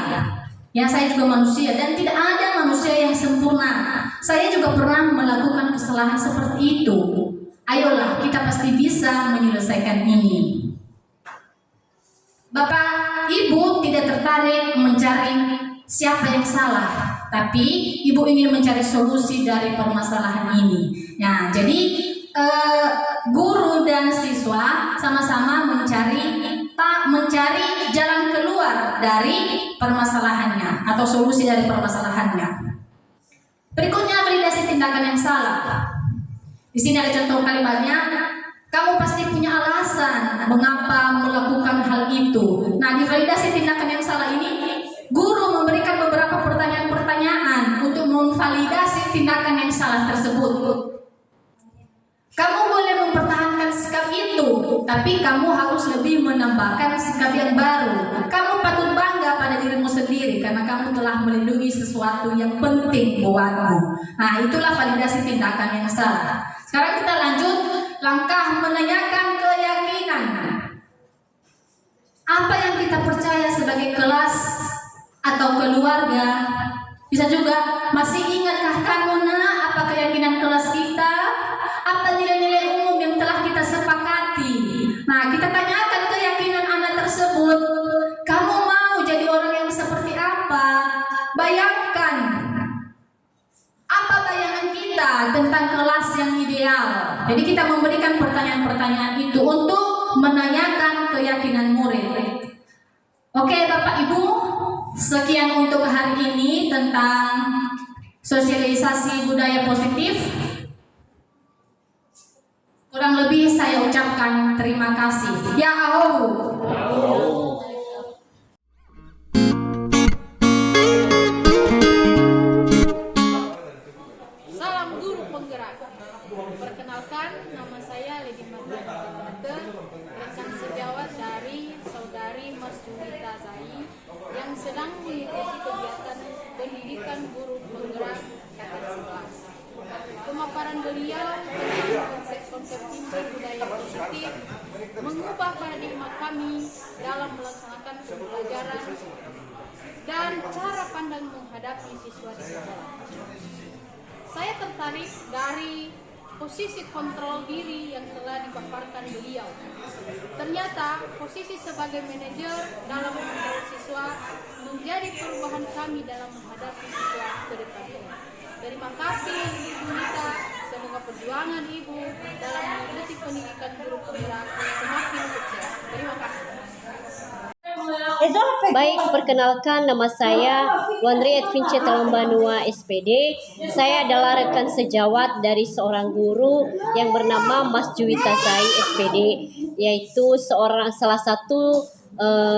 Ya, saya juga manusia dan tidak ada manusia yang sempurna. Saya juga pernah melakukan kesalahan seperti itu. Ayolah, kita pasti bisa menyelesaikan ini. Bapak, Ibu tidak tertarik mencari siapa yang salah, tapi Ibu ingin mencari solusi dari permasalahan ini. Nah, jadi guru dan siswa sama-sama mencari jalan keluar dari permasalahannya atau solusi dari permasalahannya. Berikutnya, validasi tindakan yang salah. Di sini ada contoh kalimatnya. Kamu pasti punya alasan mengapa melakukan hal itu. Nah, di validasi tindakan yang salah ini, guru memberikan beberapa pertanyaan untuk memvalidasi tindakan yang salah tersebut. Kamu boleh mempertahankan sikap itu, tapi kamu harus lebih menambahkan sikap yang baru. Kamu patut bangga pada dirimu sendiri karena kamu telah melindungi sesuatu yang penting buatmu. Nah, itulah validasi tindakan yang salah. Sekarang kita lanjut, langkah menanyakan keyakinan. Apa yang kita percaya sebagai kelas atau keluarga? Bisa juga, masih ingatkah kamu apa keyakinan kelas kita? Apa nilai-nilai umum yang telah kita sepakati? Nah, kita tanyakan keyakinan anak tersebut. Kamu mau jadi orang yang seperti apa? Bayangkan, apa bayangan kita tentang kelas yang ideal? Jadi kita memberikan pertanyaan-pertanyaan itu untuk menanyakan keyakinan murid. Oke, Bapak Ibu, sekian untuk hari ini tentang sosialisasi budaya positif. Kurang lebih saya ucapkan terima kasih. Ya Allah. Salam guru penggerak. Perkenalkan, nama saya Lady Marlina, rekan sejawat dari saudari Mas Julita Zai yang sedang mengikuti kegiatan pendidikan guru penggerak KKN 11. Pemaparan beliau tentang konsep-konsep tinggi budaya positif mengubah paradigma kami dalam melaksanakan pembelajaran dan cara pandang menghadapi siswa di sekolah. Saya tertarik dari posisi kontrol diri yang telah dipaparkan beliau. Ternyata posisi sebagai manajer dalam mengelola siswa menjadi perubahan kami dalam menghadapi siswa ke depannya. Terima kasih Ibu Nita, semoga perjuangan Ibu dalam mengikuti pendidikan guru penggerak semakin sukses. Terima kasih. Baik, perkenalkan nama saya Wandri Edvince Talambanua SPD. Saya adalah rekan sejawat dari seorang guru yang bernama Mas Juwita Zai SPD, yaitu salah satu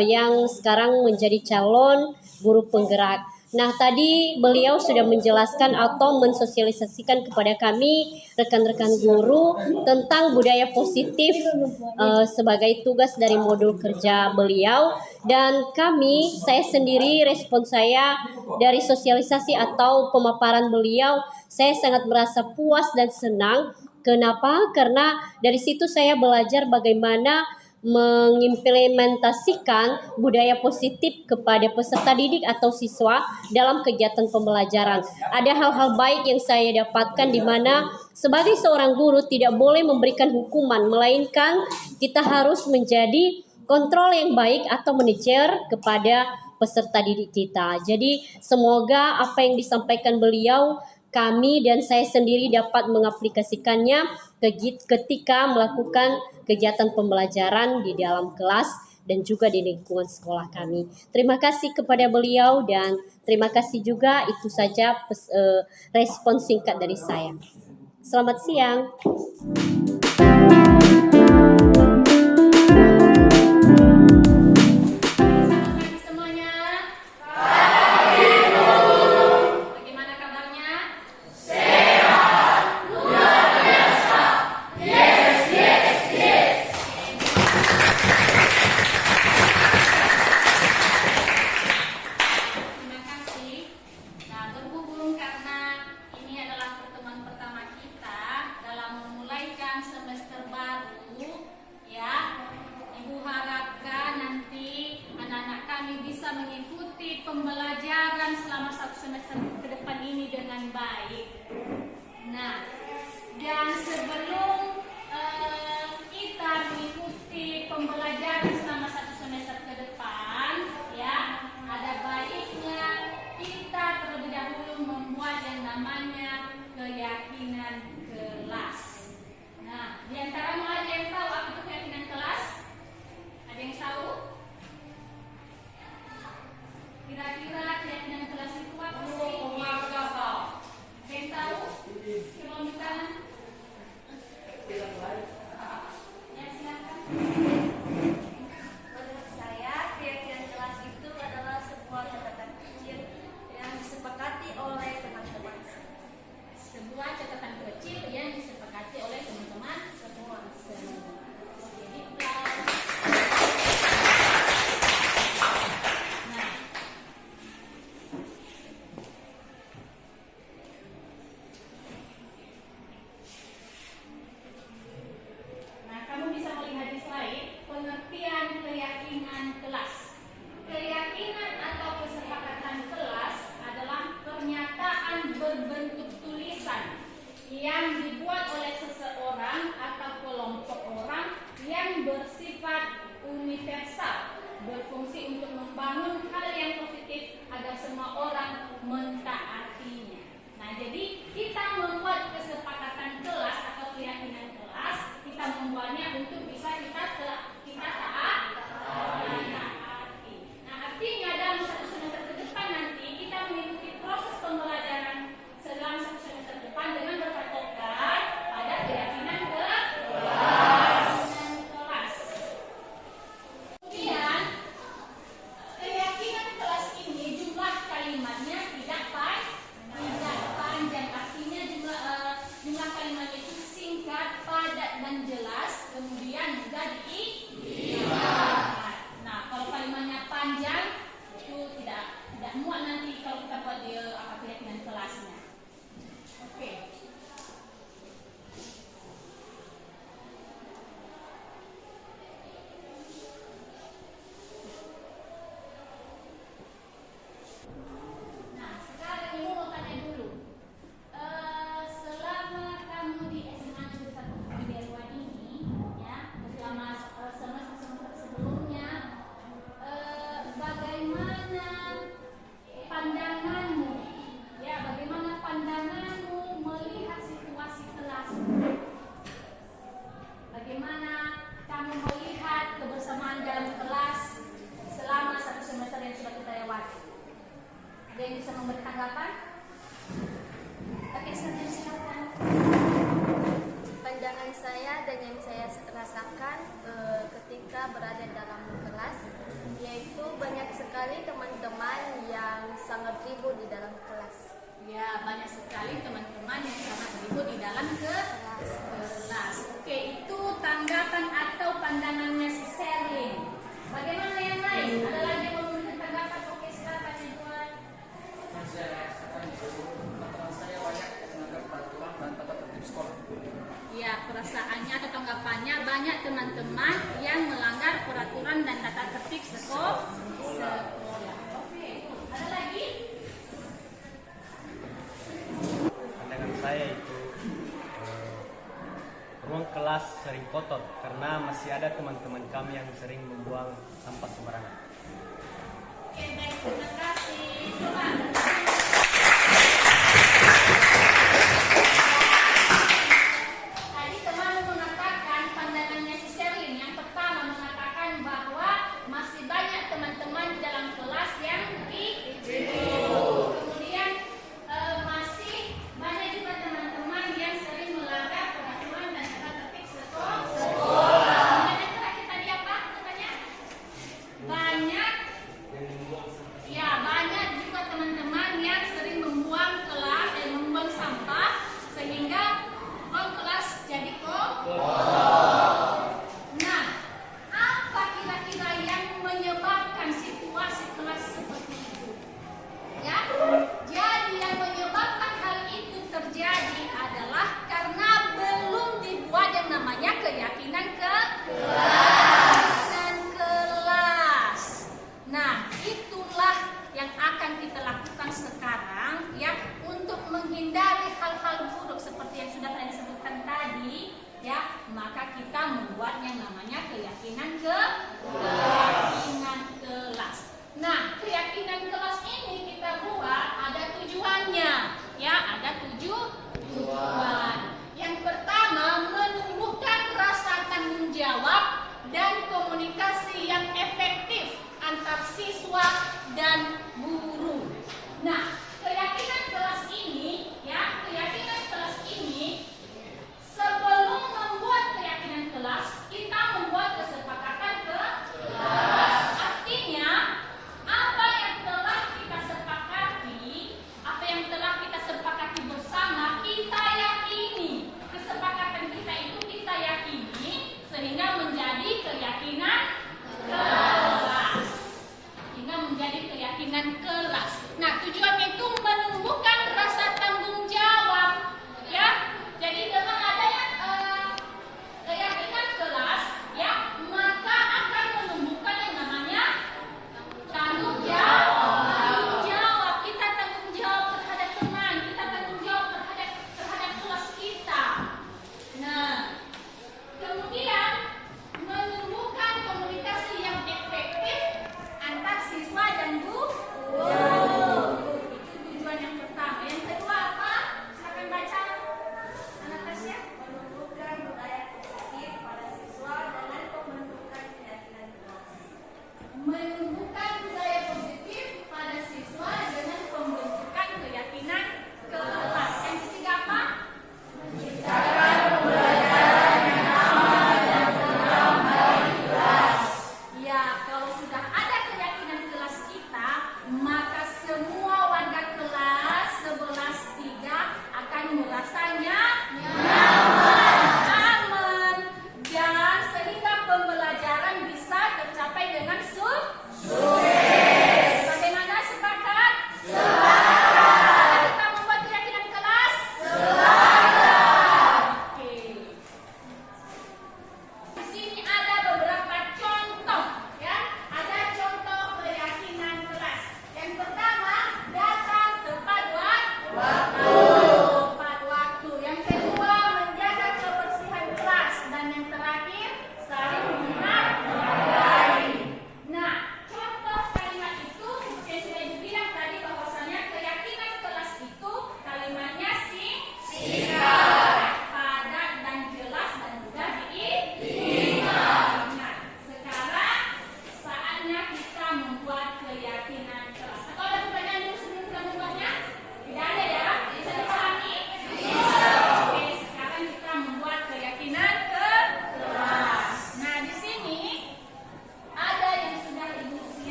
yang sekarang menjadi calon guru penggerak. Nah, tadi beliau sudah menjelaskan atau mensosialisasikan kepada kami rekan-rekan guru tentang budaya positif sebagai tugas dari modul kerja beliau, dan saya sendiri respon saya dari sosialisasi atau pemaparan beliau, saya sangat merasa puas dan senang. Kenapa? Karena dari situ saya belajar bagaimana mengimplementasikan budaya positif kepada peserta didik atau siswa dalam kegiatan pembelajaran. Ada hal-hal baik yang saya dapatkan, di mana sebagai seorang guru tidak boleh memberikan hukuman, melainkan kita harus menjadi kontrol yang baik atau manajer kepada peserta didik kita. Jadi semoga apa yang disampaikan beliau, kami dan saya sendiri dapat mengaplikasikannya ketika melakukan kegiatan pembelajaran di dalam kelas dan juga di lingkungan sekolah kami. Terima kasih kepada beliau dan terima kasih juga, itu saja respon singkat dari saya. Selamat siang. Semuanya. Bagaimana kabarnya? Terima kasih. Nah, berhubung karena ini adalah pertemuan pertama kita dalam memulaikan semester baru, ya, Ibu harapkan nanti anak-anak kami bisa mengikuti pembelajaran selama 1 semester ke depan ini dengan baik. Nah, dan sebelum kita mengikuti pembelajaran selama 1 semester ke depan, ya, ada baiknya kita terlebih dahulu membuat yang namanya keyakinan kelas. Nah, di antara ada yang tahu apa itu keyakinan kelas? Ada yang tahu? Kira-kira keyakinan kelas itu apa sih? Ada yang tahu? Coba minta tangan. Ya, silakan. Menurut saya, keyakinan kelas itu adalah sebuah catatan kecil yang disepakati oleh teman-teman Sebuah catatan kecil yang disepakati oleh teman-teman semua. Jadi nah, kamu bisa melihat di slide pengertian keyakinan kelas. Keyakinan atau kesepakatan kelas adalah pernyataan berbentuk tulisan yang dibuat oleh seseorang atau kelompok orang yang bersifat universal, berfungsi untuk membangun hal yang positif agar semua orang mentaatinya. Nah, jadi kita membuat kesepakatan kelas atau keyakinan kelas, kita membuatnya untuk bisa kita taati. Nah, artinya dalam 1 semester ke depan nanti kita mengikuti proses pembelajaran selama 1 semester ke depan dengan berpatokan pada keyakinan kelas. Kemudian keyakinan kelas ini jumlah kalimat tanggapan? Oke, silakan. Pandangan saya dan yang saya rasakan ketika berada dalam kelas, yaitu banyak sekali teman-teman yang sangat ribut di dalam kelas. Ya, banyak sekali teman-teman yang sangat ribut di dalam kelas. Oke, itu tanggapan atau pandangannya si Sherlyn. Bagaimana yang lain? Ada lagi yang memberikan tanggapan? Oke, silakan Edward. Ya, perasaannya atau tanggapannya banyak teman-teman yang melanggar peraturan dan tata tertib sekolah. Oke, ada lagi? Pandangan saya itu ruang kelas sering kotor karena masih ada teman-teman kami yang sering membuang sampah sembarangan. Oke, baik, terima kasih. Coba. Tadi teman mengatakan pandangannya si Sherlyn. Yang pertama mengatakan bahwa masih banyak teman-teman di dalam kelas yang ribut. Kemudian masih banyak juga teman-teman yang sering melanggar peraturan dan tata tertib sekolah. Kemudian yang terakhir tadi apa katanya? Banyak juga teman-teman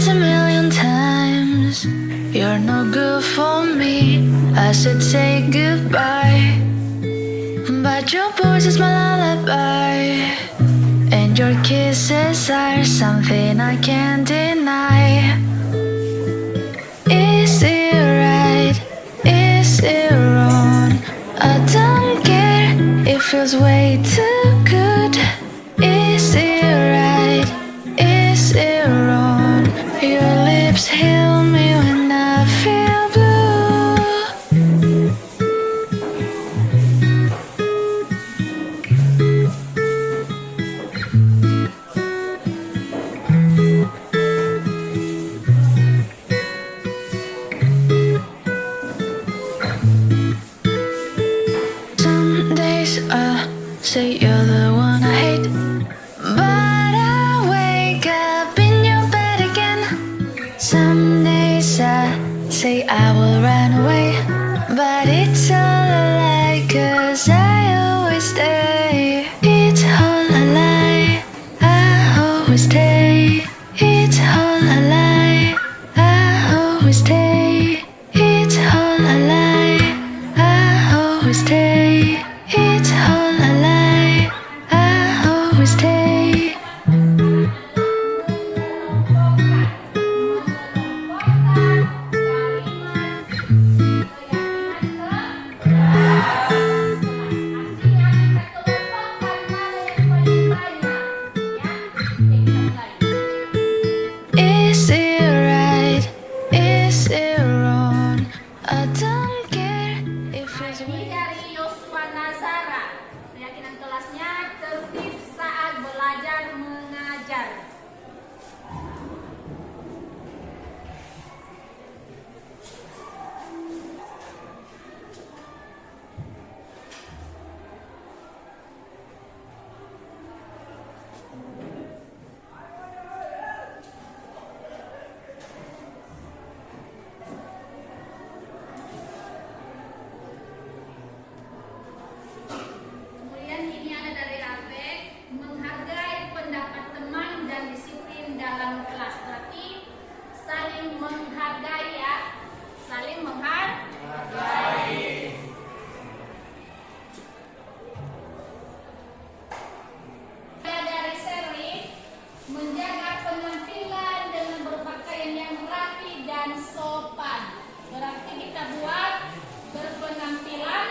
this a million times. You're no good for me. I should say goodbye, but your voice is my lullaby, and your kisses are something I can't deny. Is it right? Is it wrong? I don't care. It feels way too good. Is it right? Is it wrong? Your lips heal me when I feel blue. Some days I say you're the one I hate, but I wake up in your bed again. Some days I say I will run away, but it's all a lie, 'cause I always stay. It's all a lie, I always stay. It's all a lie, I always stay. It's all a lie, I always stay. It's all a lie, I always stay. Is it right? Is it wrong? I don't care. It feels Ini weird. dari Yosua Nazara. Keyakinan kelasnya tertib saat belajar mengajar. Kemudian ini ada dari Rafe, menghargai pendapat teman dan disiplin dalam kelas. Berarti saling menghargai ya, saling menghargai. Ada dari Sherly, menjaga penampilan dengan berpakaian yang rapi dan sopan. Berarti kita buat berpenampilan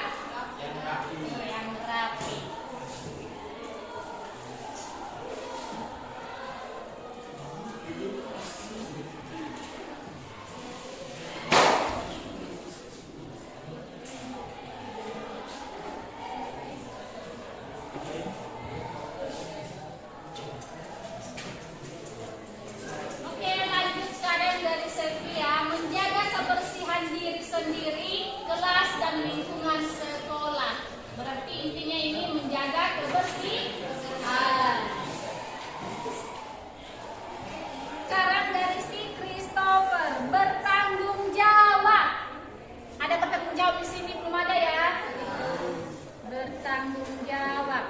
yang rapi. Oke, lanjut sekarang dari Sylvia, menjaga kebersihan diri sendiri, kelas dan lingkungan sekolah. Berarti intinya ini menjaga kebersihan. Sekarang dari si Christopher, bertanggung jawab. Ada bertanggung jawab di sini belum ada ya? Bertanggung jawab.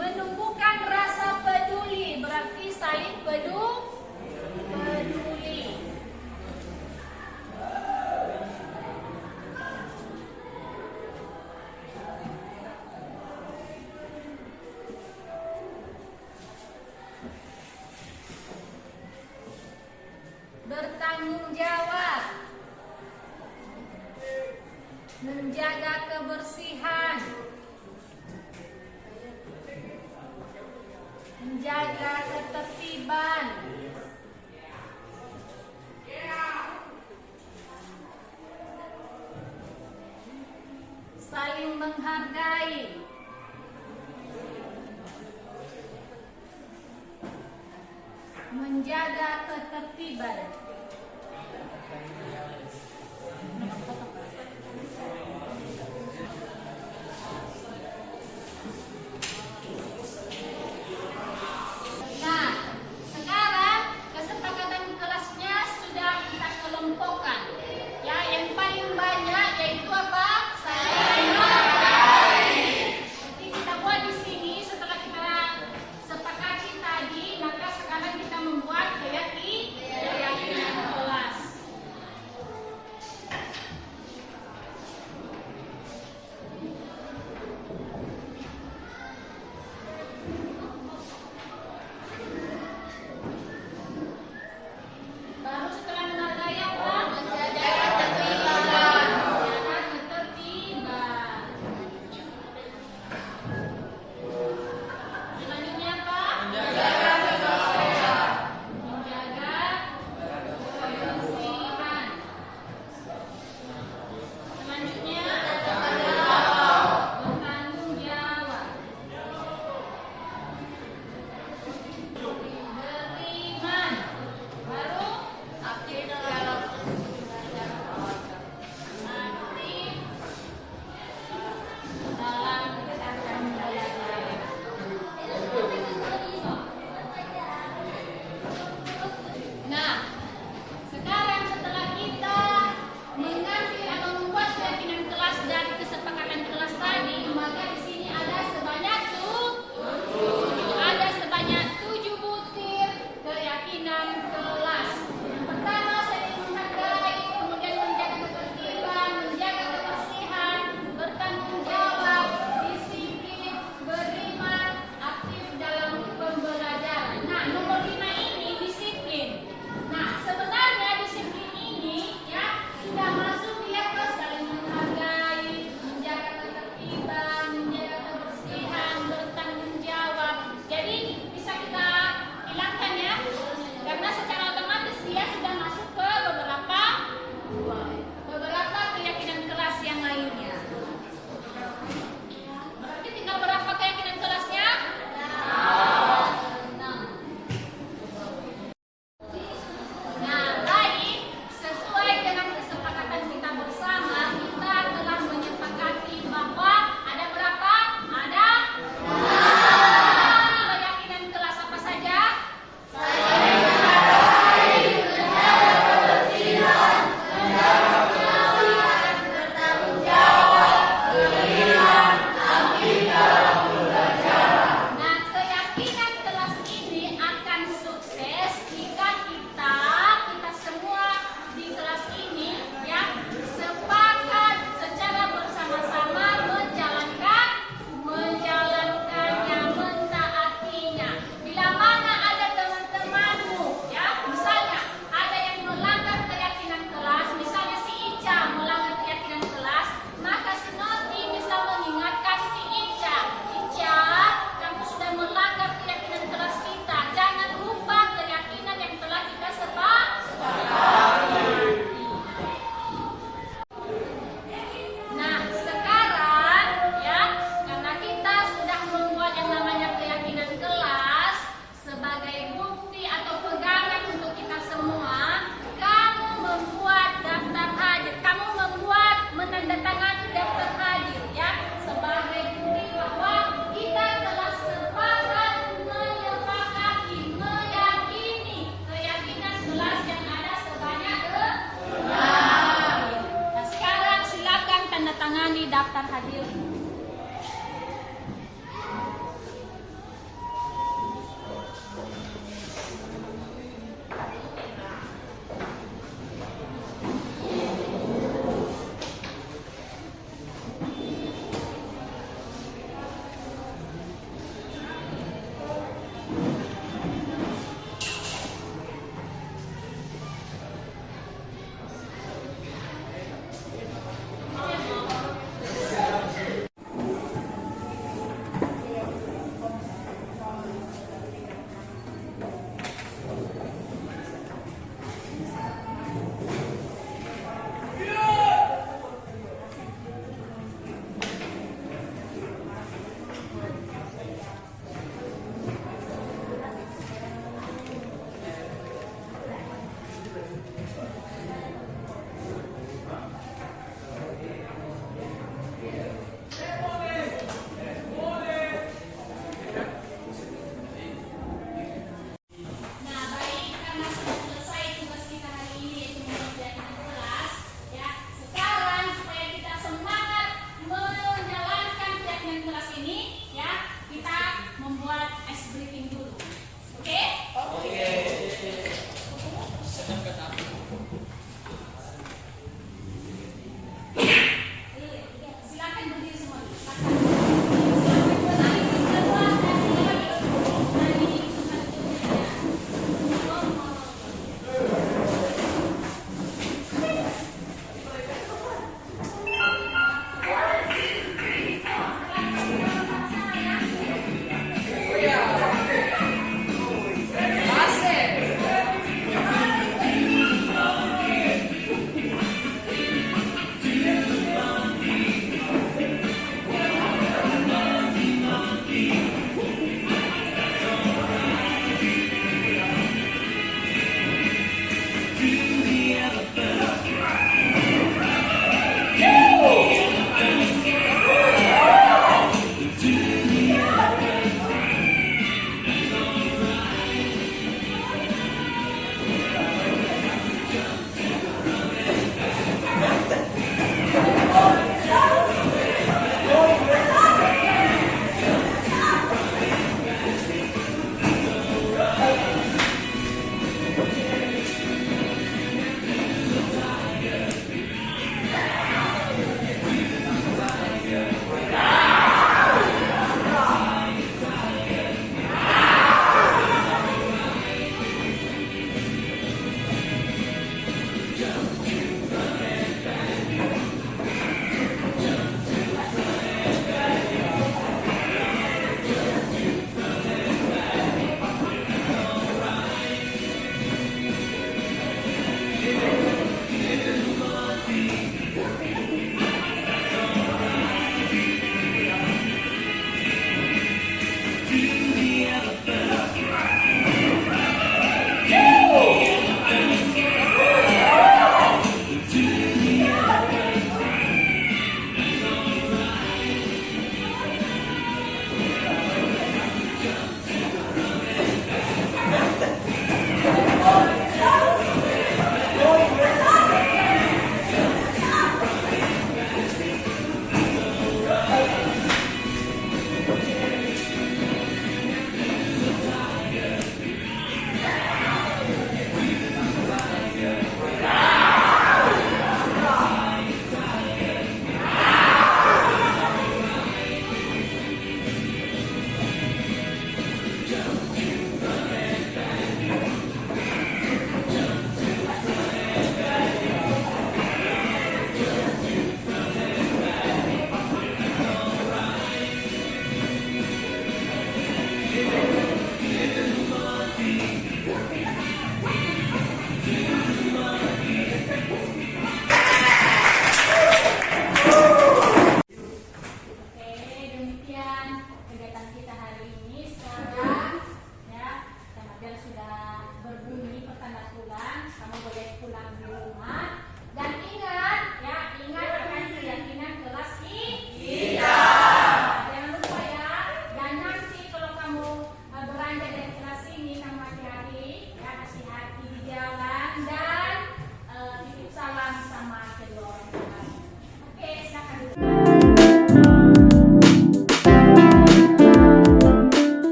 Menumbuhkan rasa peduli berarti saling peduli. Bertanggung jawab, menjaga kebersihan, menjaga ketertiban, saling menghargai, menjaga ketertiban. Nah, sekarang kesepakatan kelasnya sudah kita kelompokkan. Ya, yang paling banyak yaitu apa? Saling menghargai. Jadi kita buat di sini setelah kita sepakati tadi, maka sekarang kita membuat keyakinan kelas.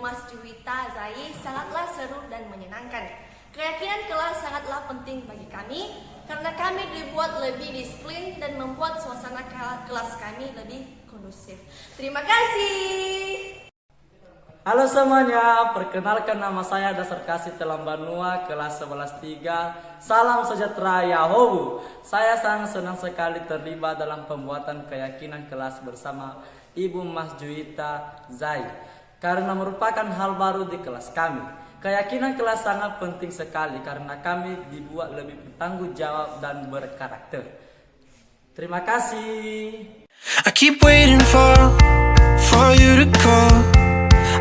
Mas Juwita Zai sangatlah seru dan menyenangkan. Keyakinan kelas sangatlah penting bagi kami karena kami dibuat lebih disiplin dan membuat suasana kelas kami lebih kondusif. Terima kasih. Halo semuanya, perkenalkan nama saya Dasar Kasih Telam Banua, kelas 11-3. Salam sejahtera Yahobu. Saya sangat senang sekali terlibat dalam pembuatan keyakinan kelas bersama Ibu Mas Juwita Zai, karena merupakan hal baru di kelas kami. Keyakinan kelas sangat penting sekali karena kami dibuat lebih bertanggung jawab dan berkarakter. Terima kasih. I keep waiting for you to call.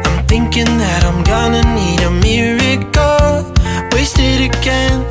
I'm thinking that I'm gonna need a miracle. Wasted again.